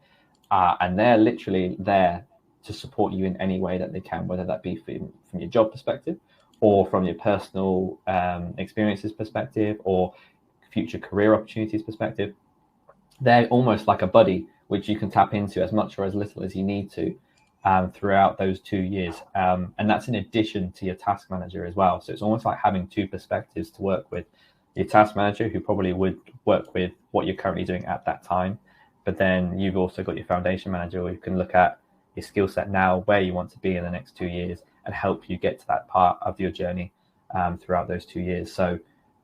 and they're literally there to support you in any way that they can, whether that be from your job perspective or from your personal experiences perspective, or future career opportunities perspective. They're almost like a buddy, which you can tap into as much or as little as you need to throughout those 2 years. And that's in addition to your task manager as well. So it's almost like having two perspectives to work with. Your task manager, who probably would work with what you're currently doing at that time. But then you've also got your foundation manager, who can look at your skill set now, where you want to be in the next 2 years, and help you get to that part of your journey throughout those 2 years. So,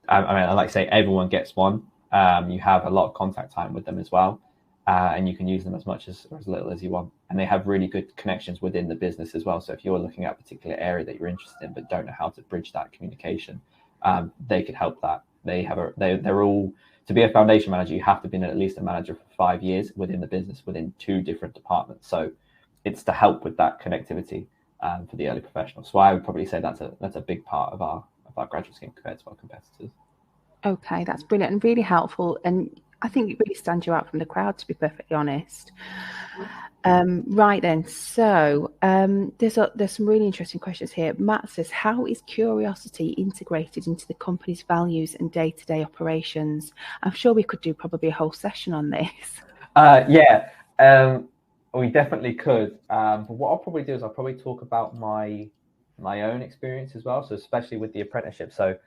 I mean, I like to say everyone gets one. You have a lot of contact time with them as well, and you can use them as much or as little as you want. And they have really good connections within the business as well. So if you're looking at a particular area that you're interested in but don't know how to bridge that communication, they could help that. They're all, to be a foundation manager, you have to be at least a manager for 5 years within the business, within 2 different departments. So it's to help with that connectivity for the early professionals. So I would probably say that's a big part of our graduate scheme compared to our competitors. Okay, that's brilliant and really helpful. And I think it really stands you out from the crowd, to be perfectly honest. Right then, so there's some really interesting questions here. Matt says, how is curiosity integrated into the company's values and day-to-day operations? I'm sure we could do probably a whole session on this. We definitely could. But what I'll probably do is I'll probably talk about my own experience as well. So especially with the apprenticeship. So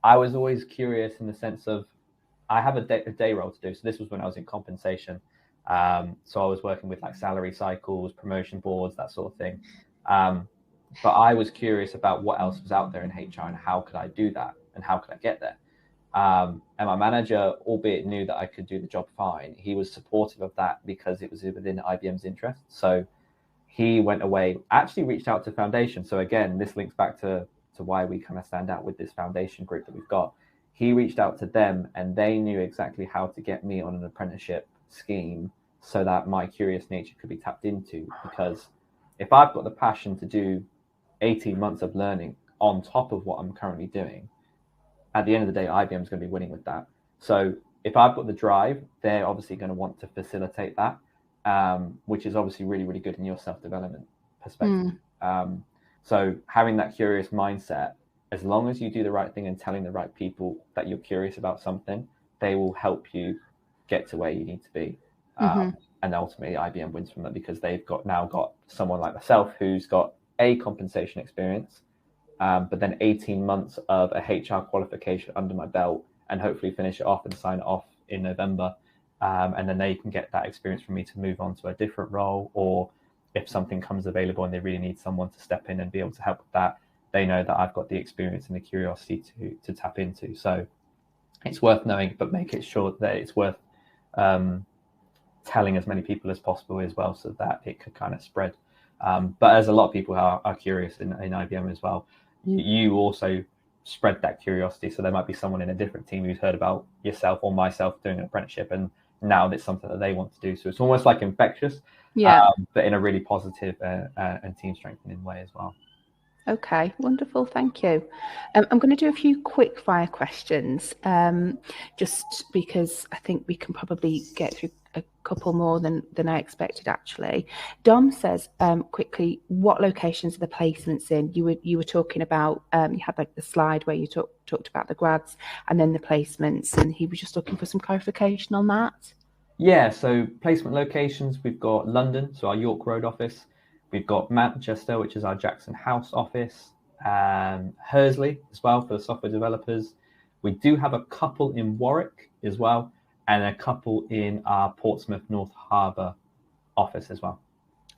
I was always curious in the sense of, I have a day role to do. So this was when I was in compensation. So I was working with like salary cycles, promotion boards, that sort of thing. But I was curious about what else was out there in HR and how could I do that and how could I get there. And my manager, albeit knew that I could do the job fine, he was supportive of that because it was within IBM's interest. So he went away, actually reached out to Foundation. So again, this links back to why we kind of stand out with this foundation group that we've got. He reached out to them and they knew exactly how to get me on an apprenticeship scheme so that my curious nature could be tapped into. Because if I've got the passion to do 18 months of learning on top of what I'm currently doing, at the end of the day, IBM is going to be winning with that. So if I've got the drive, they're obviously going to want to facilitate that, which is obviously really, really good in your self-development perspective. So having that curious mindset, as long as you do the right thing and telling the right people that you're curious about something, they will help you get to where you need to be. And ultimately IBM wins from that because they've now got someone like myself who's got a compensation experience, but then 18 months of a HR qualification under my belt, and hopefully finish it off and sign it off in November. And then they can get that experience from me to move on to a different role, or if something comes available and they really need someone to step in and be able to help with that, they know that I've got the experience and the curiosity to tap into. So it's worth knowing, but make it sure that it's worth telling as many people as possible as well, so that it could kind of spread. But as a lot of people are curious in IBM as well, you also spread that curiosity. So there might be someone in a different team who's heard about yourself or myself doing an apprenticeship, and now it's something that they want to do. So it's almost like infectious, but in a really positive and team strengthening way as well. Okay, wonderful. Thank you. I'm going to do a few quick fire questions, just because I think we can probably get through a couple more than I expected, actually. Dom says, quickly, what locations are the placements in? You were talking about, you had like the slide where you talked about the grads and then the placements, and he was just looking for some clarification on that. Yeah, so placement locations, we've got London, so our York Road office. We've got Manchester, which is our Jackson House office, Hursley as well for the software developers. We do have a couple in Warwick as well, and a couple in our Portsmouth North Harbour office as well.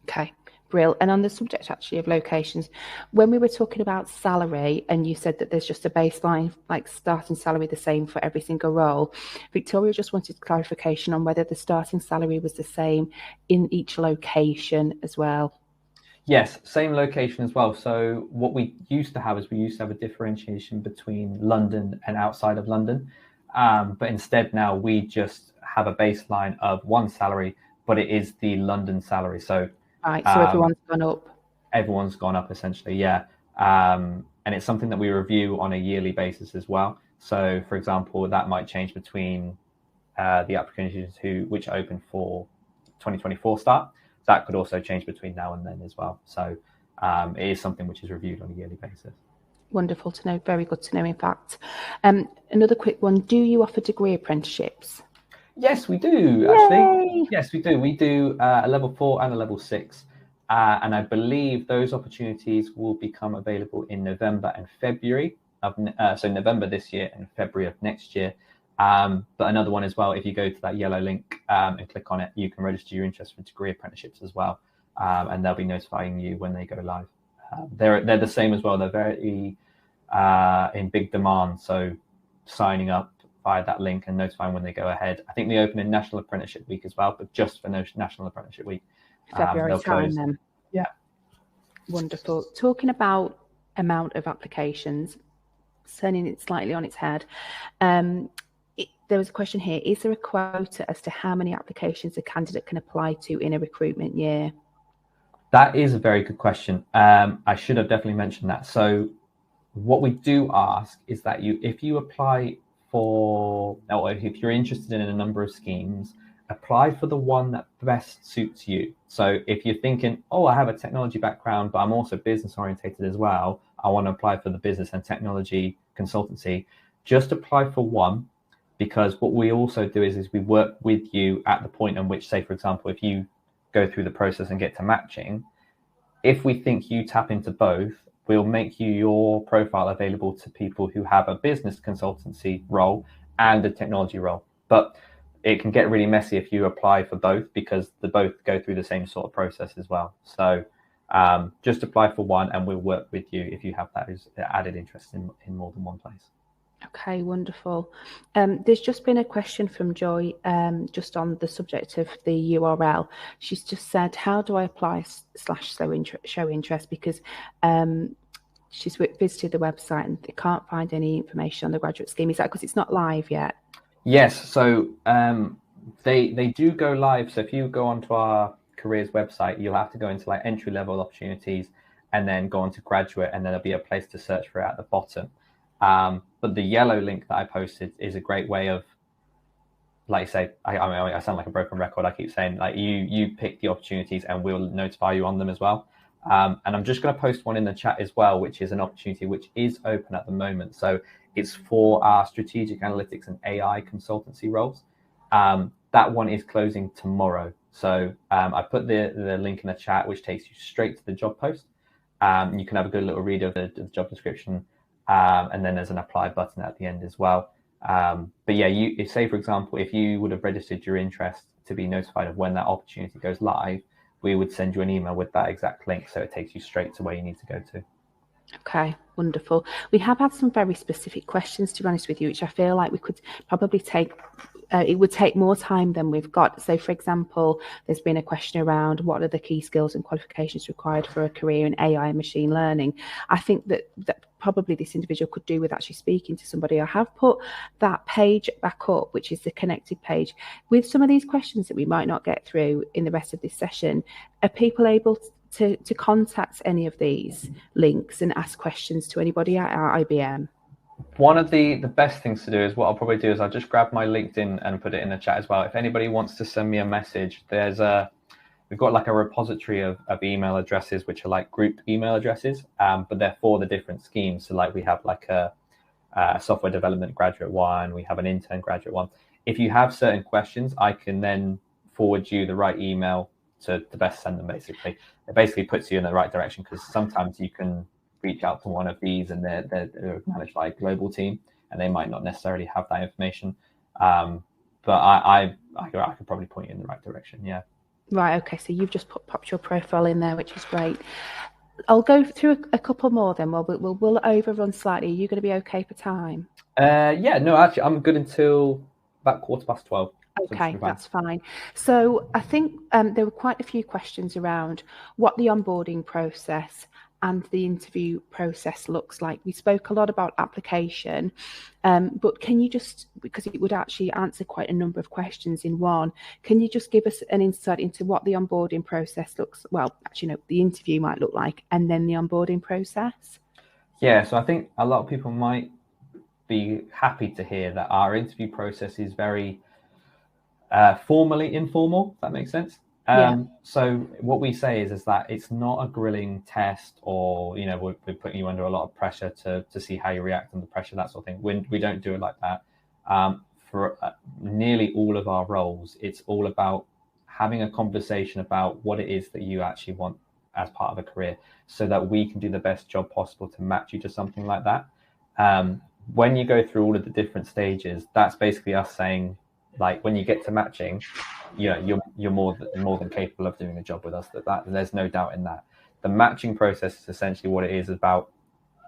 Okay, brilliant. And on the subject actually of locations, when we were talking about salary and you said that there's just a baseline, like starting salary the same for every single role, Victoria just wanted clarification on whether the starting salary was the same in each location as well. Yes, same location as well. So what we used to have is we used to have a differentiation between London and outside of London. But instead now we just have a baseline of one salary, but it is the London salary. So right, so everyone's gone up. Everyone's gone up essentially, yeah. And it's something that we review on a yearly basis as well. So for example, that might change between the applications which open for 2024 start. That could also change between now and then as well. So it is something which is reviewed on a yearly basis. Wonderful to know. Very good to know, in fact. Another quick one. Do you offer degree apprenticeships? Yes, we do, actually. Yes, we do. We do a level 4 and a level 6. And I believe those opportunities will become available in November and February. So November this year and February of next year. But another one as well, if you go to that yellow link and click on it, you can register your interest for degree apprenticeships as well. And they'll be notifying you when they go live. They're the same as well. They're very in big demand. So signing up via that link and notifying when they go ahead. I think they open in National Apprenticeship Week as well, but just for National Apprenticeship Week. February time then. Yeah. Wonderful. Talking about amount of applications, turning it slightly on its head. There was a question here. Is there a quota as to how many applications a candidate can apply to in a recruitment year? That is a very good question. I should have definitely mentioned that. So what we do ask is that if you apply for, or if you're interested in a number of schemes, apply for the one that best suits you. So if you're thinking, oh, I have a technology background, but I'm also business orientated as well, I want to apply for the business and technology consultancy, just apply for one, because what we also do is we work with you at the point in which, say, for example, if you go through the process and get to matching, if we think you tap into both, we'll make your profile available to people who have a business consultancy role and a technology role. But it can get really messy if you apply for both, because they both go through the same sort of process as well. So just apply for one and we'll work with you if you have that as added interest in more than one place. Okay, wonderful. There's just been a question from Joy just on the subject of the URL. She's just said, how do I apply / show interest? Because she's visited the website and they can't find any information on the graduate scheme. Is that because it's not live yet? Yes, so they do go live. So if you go onto our careers website, you'll have to go into like entry level opportunities and then go on to graduate, and then there'll be a place to search for it at the bottom. But the yellow link that I posted is a great way of, like you say, I sound like a broken record. I keep saying, like, you pick the opportunities and we'll notify you on them as well. And I'm just going to post one in the chat as well, which is an opportunity which is open at the moment. So it's for our strategic analytics and AI consultancy roles. That one is closing tomorrow. So I put the link in the chat, which takes you straight to the job post. You can have a good little read of the job description. And then there's an apply button at the end as well. But yeah, say for example, if you would have registered your interest to be notified of when that opportunity goes live, we would send you an email with that exact link, so it takes you straight to where you need to go to. Okay, wonderful. We have had some very specific questions, to be honest with you, which I feel like we could probably take, it would take more time than we've got. So, for example, there's been a question around what are the key skills and qualifications required for a career in AI and machine learning. I think that probably this individual could do with actually speaking to somebody. I have put that page back up, which is the connected page, with some of these questions that we might not get through in the rest of this session. Are people able to contact any of these links and ask questions to anybody at IBM? One of the best things to do is, what I'll probably do is I'll just grab my LinkedIn and put it in the chat as well. If anybody wants to send me a message, we've got like a repository of email addresses, which are like grouped email addresses, but they're for the different schemes. So like we have like a software development graduate one, we have an intern graduate one. If you have certain questions, I can then forward you the right email to best send them. Basically, it basically puts you in the right direction, because sometimes you can reach out to one of these and they're managed by a global team and they might not necessarily have that information. But I could probably point you in the right direction. Yeah. Right. Okay. So you've just popped your profile in there, which is great. I'll go through a couple more then. We'll overrun slightly. Are you going to be okay for time? Yeah. No, actually, I'm good until about 12:15. Okay, that's fine. So I think there were quite a few questions around what the onboarding process and the interview process looks like. We spoke a lot about application, but can you just, because it would actually answer quite a number of questions in one, can you just give us an insight into what the onboarding process looks, well, actually, no, the interview might look like, and then the onboarding process? Yeah, so I think a lot of people might be happy to hear that our interview process is very formally informal, if that makes sense. So what we say is that it's not a grilling test, or we're putting you under a lot of pressure to see how you react under pressure, that sort of thing. We don't do it like that. For nearly all of our roles, it's all about having a conversation about what it is that you actually want as part of a career, so that we can do the best job possible to match you to something like that. When you go through all of the different stages, that's basically us saying, like, when you get to matching, you're more than capable of doing a job with us. That there's no doubt in that. The matching process is essentially what it is about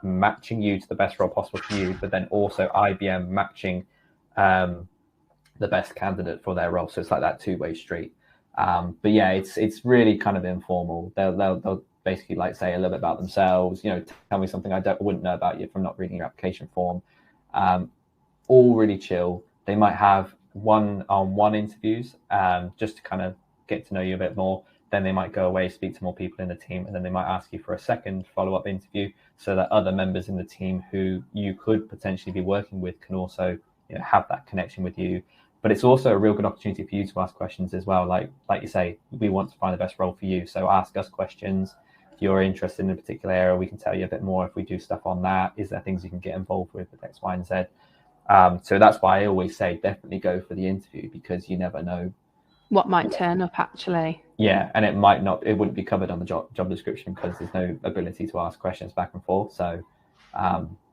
matching you to the best role possible for you, but then also IBM matching the best candidate for their role. So it's like that two-way street. But yeah, it's really kind of informal. They'll basically like say a little bit about themselves. Tell me something I wouldn't know about you from not reading your application form. All really chill. They might have one-on-one interviews just to kind of get to know you a bit more. Then they might go away, speak to more people in the team, and then they might ask you for a second follow-up interview, so that other members in the team who you could potentially be working with can also have that connection with you. But it's also a real good opportunity for you to ask questions as well. Like you say, we want to find the best role for you, so ask us questions. If you're interested in a particular area, we can tell you a bit more if we do stuff on that. Is there things you can get involved with X, Y, and Z? So that's why I always say definitely go for the interview, because you never know what might turn up actually. Yeah, and it wouldn't be covered on the job description because there's no ability to ask questions back and forth. So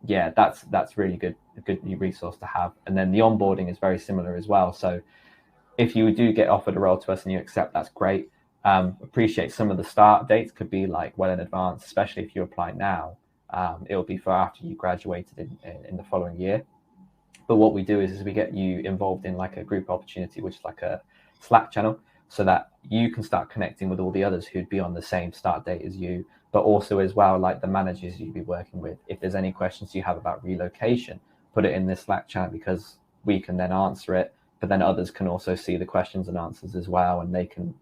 yeah, that's really a good resource to have. And then the onboarding is very similar as well. So if you do get offered a role to us and you accept, that's great. Appreciate some of the start dates could be like well in advance, especially if you apply now. It'll be for after you graduated in the following year. But what we do is we get you involved in like a group opportunity, which is like a Slack channel, so that you can start connecting with all the others who'd be on the same start date as you, but also as well, like the managers you'd be working with. If there's any questions you have about relocation, put it in this Slack channel, because we can then answer it, but then others can also see the questions and answers as well, and they can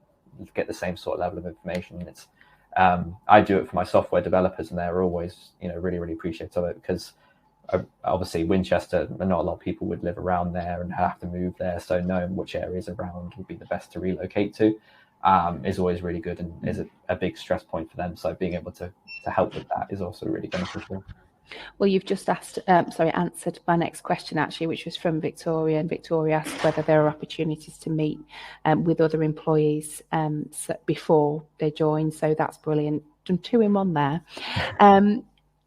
get the same sort of level of information. And it's I do it for my software developers, and they're always really, really appreciative of it, because obviously Winchester, not a lot of people would live around there and have to move there, so knowing which areas around would be the best to relocate to is always really good, and is a big stress point for them. So being able to help with that is also really beneficial. Well, you've just answered my next question actually, which was from Victoria, and Victoria asked whether there are opportunities to meet with other employees before they join. So that's brilliant. Done 2 in 1 there.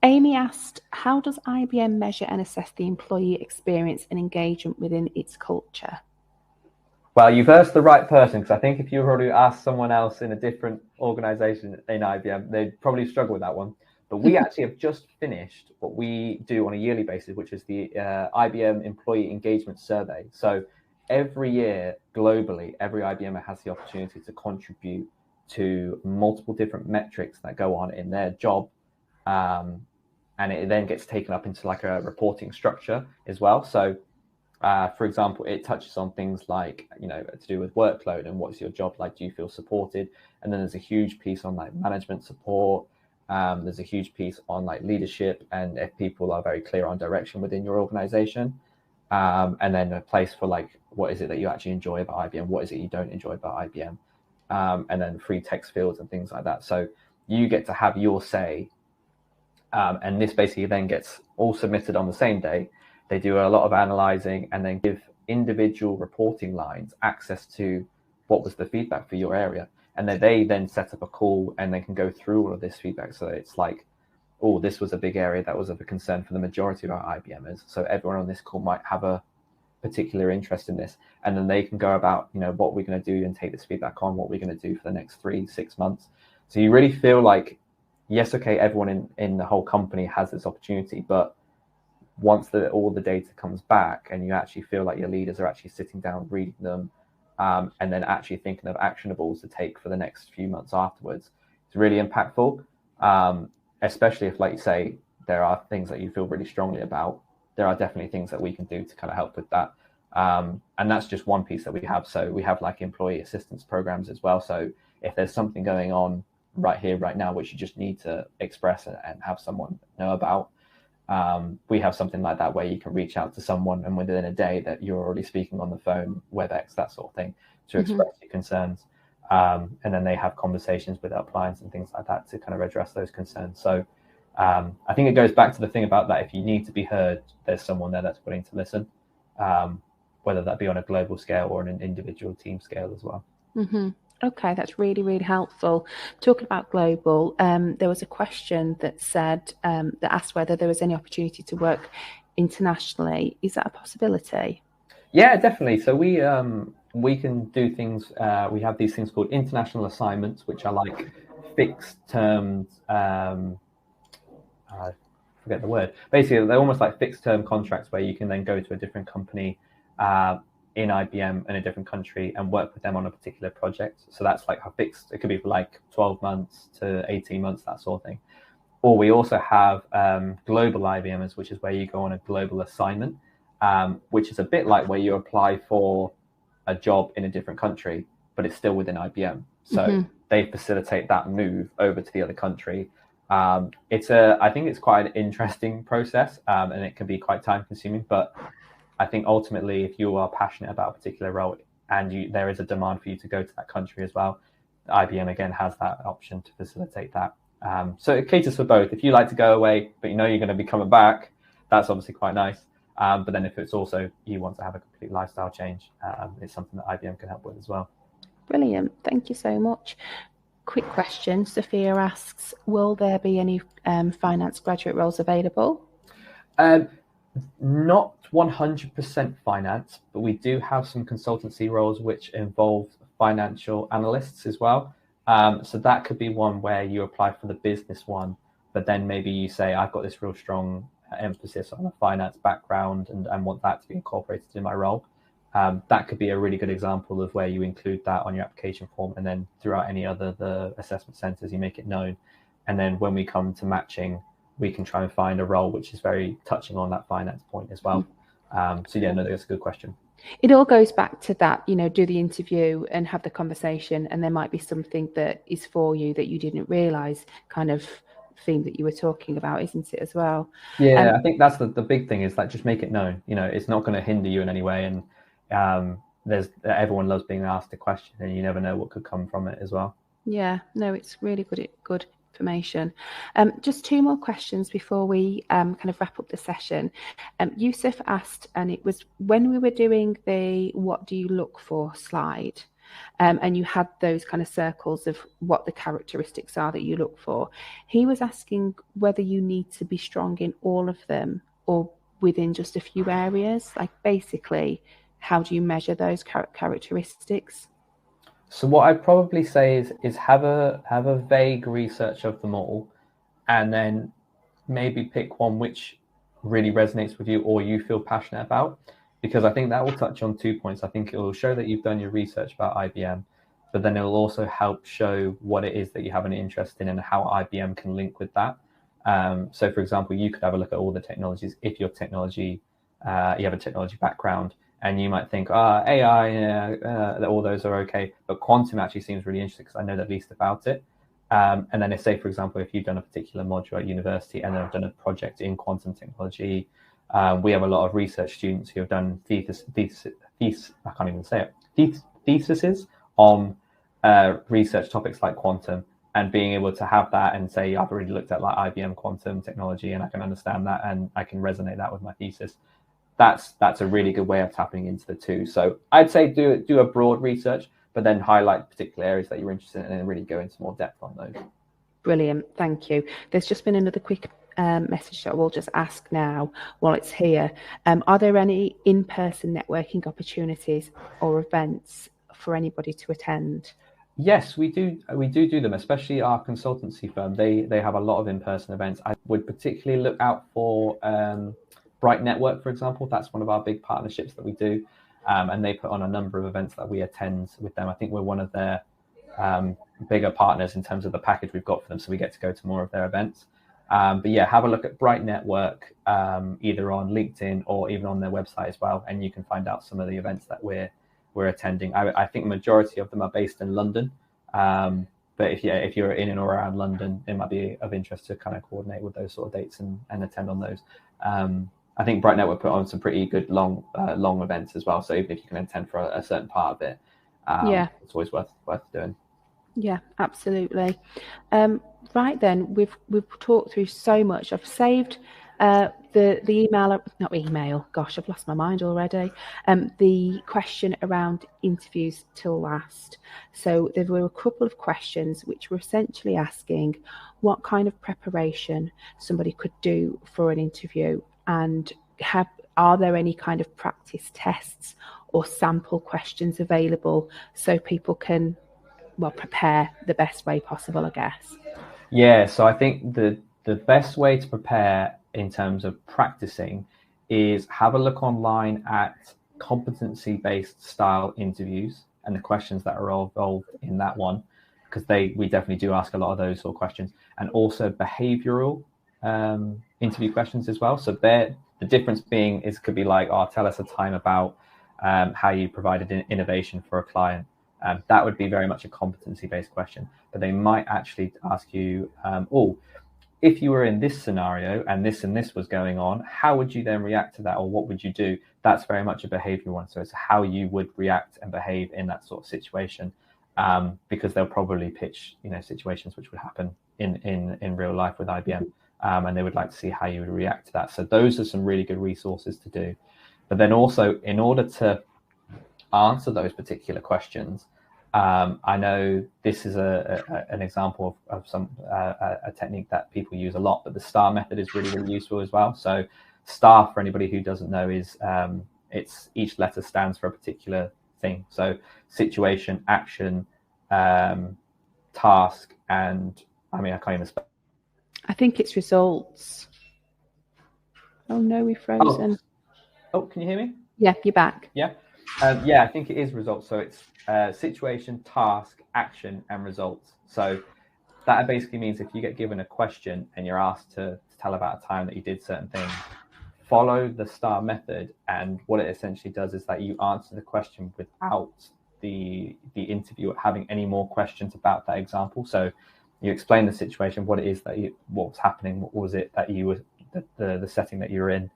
Amy asked, how does IBM measure and assess the employee experience and engagement within its culture? Well, you've asked the right person, because I think if you were to ask someone else in a different organization in IBM, they'd probably struggle with that one. But we actually have just finished what we do on a yearly basis, which is the IBM Employee Engagement Survey. So every year, globally, every IBMer has the opportunity to contribute to multiple different metrics that go on in their job. And it then gets taken up into like a reporting structure as well. So, for example, it touches on things like, to do with workload and what's your job like? Do you feel supported? And then there's a huge piece on like management support. There's a huge piece on like leadership, and if people are very clear on direction within your organization. And then a place for like, what is it that you actually enjoy about IBM? What is it you don't enjoy about IBM? And then free text fields and things like that. So you get to have your say. And this basically then gets all submitted on the same day. They do a lot of analyzing and then give individual reporting lines access to what was the feedback for your area. And then they then set up a call and they can go through all of this feedback. So it's like, oh, this was a big area that was of a concern for the majority of our IBMers. So everyone on this call might have a particular interest in this. And then they can go about, what we're going to do and take this feedback on, what we're going to do for the next 3-6 months. So you really feel like, yes, okay, everyone in the whole company has this opportunity, but once all the data comes back and you actually feel like your leaders are actually sitting down, reading them, and then actually thinking of actionables to take for the next few months afterwards, it's really impactful, especially if, like you say, there are things that you feel really strongly about. There are definitely things that we can do to kind of help with that. And that's just one piece that we have. So we have like employee assistance programs as well. So if there's something going on right here, right now, which you just need to express and have someone know about, we have something like that where you can reach out to someone, and within a day that you're already speaking on the phone, WebEx, that sort of thing, to express your concerns. and then they have conversations with our clients and things like that to kind of address those concerns. So I think it goes back to the thing about that if you need to be heard, there's someone there that's willing to listen, whether that be on a global scale or on an individual team scale as well. Mm-hmm. Okay, that's really, really helpful. Talking about global, there was a question that said that asked whether there was any opportunity to work internationally. Is that a possibility? Yeah, definitely. So we can do things. We have these things called international assignments, which are like fixed terms. I forget the word. Basically, they're almost like fixed term contracts where you can then go to a different company in IBM in a different country and work with them on a particular project. So that's like a fixed. It could be for like 12 months to 18 months, that sort of thing. Or we also have global IBMers, which is where you go on a global assignment, which is a bit like where you apply for a job in a different country, but it's still within IBM. So they facilitate that move over to the other country. I think it's quite an interesting process, and it can be quite time consuming, but I think ultimately if you are passionate about a particular role and there is a demand for you to go to that country as well, IBM again has that option to facilitate that. So it caters for both. If you like to go away, but you know you're going to be coming back, that's obviously quite nice. But then if it's also you want to have a complete lifestyle change, it's something that IBM can help with as well. Brilliant. Thank you so much. Quick question. Sophia asks, will there be any finance graduate roles available? Not 100% finance, but we do have some consultancy roles which involve financial analysts as well. So that could be one where you apply for the business one, but then maybe you say, I've got this real strong emphasis on a finance background and want that to be incorporated in my role. That could be a really good example of where you include that on your application form, and then throughout any other the assessment centres, you make it known. And then when we come to matching, we can try and find a role which is very touching on that finance point as well. So yeah, no, that's a good question. It all goes back to that, do the interview and have the conversation, and there might be something that is for you that you didn't realise, kind of theme that you were talking about, isn't it, as well? Yeah, I think that's the big thing is like just make it known. It's not going to hinder you in any way, and everyone loves being asked a question, and you never know what could come from it as well. Yeah, no, it's really good information. Just two more questions before we kind of wrap up the session. Yusuf asked, and it was when we were doing the what do you look for slide, and you had those kind of circles of what the characteristics are that you look for. He was asking whether you need to be strong in all of them or within just a few areas. Like basically, how do you measure those characteristics? So what I'd probably say is have a vague research of them all, and then maybe pick one which really resonates with you or you feel passionate about, because I think that will touch on 2 points. I think it will show that you've done your research about IBM, but then it will also help show what it is that you have an interest in and how IBM can link with that. So for example, you could have a look at all the technologies if your technology, you have a technology background, and you might think, AI, all those are okay, but quantum actually seems really interesting because I know the least about it. And then say, for example, if you've done a particular module at university and then have done a project in quantum technology, we have a lot of research students who have done theses on research topics like quantum, and being able to have that and say, I've already looked at like IBM quantum technology and I can understand that and I can resonate that with my thesis. That's a really good way of tapping into the two. So I'd say do a broad research, but then highlight particular areas that you're interested in and really go into more depth on those. Brilliant, thank you. There's just been another quick message that we'll just ask now while it's here. Are there any in-person networking opportunities or events for anybody to attend? Yes, we do them, especially our consultancy firm. They have a lot of in-person events. I would particularly look out for Bright Network, for example. That's one of our big partnerships that we do, and they put on a number of events that we attend with them. I think we're one of their bigger partners in terms of the package we've got for them, so we get to go to more of their events. But yeah, have a look at Bright Network, either on LinkedIn or even on their website as well, and you can find out some of the events that we're attending. I think the majority of them are based in London, but if you're in and around London, it might be of interest to kind of coordinate with those sort of dates and attend on those. I think Bright Network put on some pretty good long events as well. So even if you can attend for a certain part of it, It's always worth doing. Yeah, absolutely. Right then, we've talked through so much. I've saved the email, not email. Gosh, I've lost my mind already. The question around interviews till last. So there were a couple of questions which were essentially asking what kind of preparation somebody could do for an interview, and are there any kind of practice tests or sample questions available so people can prepare the best way possible, I guess. Yeah, so I think the best way to prepare in terms of practicing is have a look online at competency-based style interviews and the questions that are involved in that one, because we definitely do ask a lot of those sort of questions, and also behavioral interview questions as well. So the difference being is could be like, tell us a time about how you provided an innovation for a client. That would be very much a competency-based question, but they might actually ask you, if you were in this scenario and this was going on, how would you then react to that, or what would you do? That's very much a behavioral one. So it's how you would react and behave in that sort of situation, because they'll probably pitch, situations which would happen in real life with IBM, and they would like to see how you would react to that. So those are some really good resources to do. But then also, in order to answer those particular questions, I know this is an example of a technique that people use a lot, but the STAR method is really, really useful as well. So STAR, for anybody who doesn't know, is it's each letter stands for a particular thing. So situation, action, task, and I can't even spell. I think it's results. Oh no, we've frozen. Oh, can you hear me? Yeah, you're back. Yeah. I think it is results. So it's situation, task, action, and results. So that basically means if you get given a question and you're asked to tell about a time that you did certain things, follow the STAR method. And what it essentially does is that you answer the question without the interviewer having any more questions about that example. So you explain the situation, what it is what was happening, what was it that you were, the setting that you were in.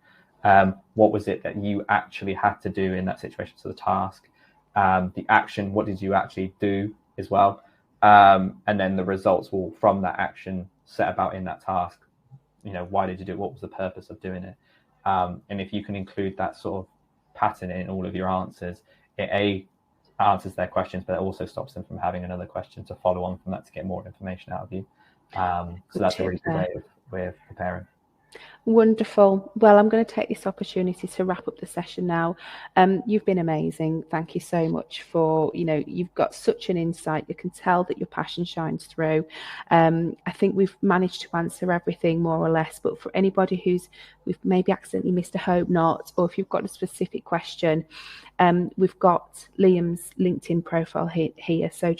What was it that you actually had to do in that situation? So the task, the action, what did you actually do as well? And then the results will, from that action, set about in that task. Why did you do it? What was the purpose of doing it? And if you can include that sort of pattern in all of your answers, it answers their questions, but it also stops them from having another question to follow on from that to get more information out of you. So that's a really good way of preparing. Wonderful. Well, I'm going to take this opportunity to wrap up the session now. You've been amazing. Thank you so much for, you've got such an insight. You can tell that your passion shines through. I think we've managed to answer everything more or less, but for anybody we've maybe accidentally missed, I hope not, or if you've got a specific question, we've got Liam's LinkedIn profile here. So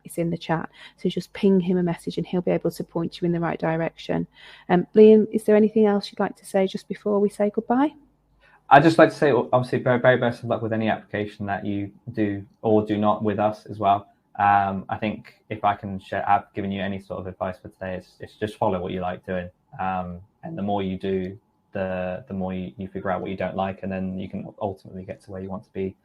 it's in the chat. So just ping him a message and he'll be able to point you in the right direction. Liam, is there anything else you'd like to say just before we say goodbye? I'd just like to say, obviously, very, very best of luck with any application that you do or do not with us as well. I think if I can share, I've given you any sort of advice for today, it's just follow what you like doing. And the more you do, the more you figure out what you don't like, and then you can ultimately get to where you want to be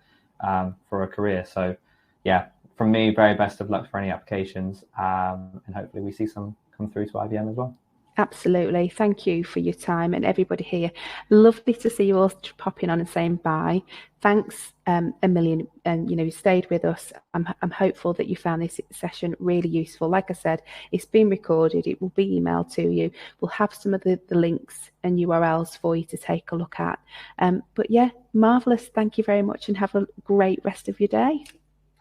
for a career. So yeah, from me, very best of luck for any applications, and hopefully we see some come through to IBM as well. Absolutely. Thank you for your time, and everybody here. Lovely to see you all popping on and saying bye. Thanks a million, and you stayed with us. I'm hopeful that you found this session really useful. Like I said, it's been recorded. It will be emailed to you. We'll have some of the links and URLs for you to take a look at. But yeah, marvelous. Thank you very much, and have a great rest of your day.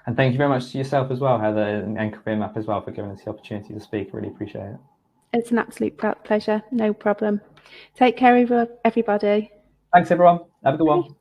And thank you very much to yourself as well, Heather, and Career Map as well, for giving us the opportunity to speak. Really appreciate it. It's an absolute pleasure. No problem. Take care of everybody. Thanks, everyone. Have a good one.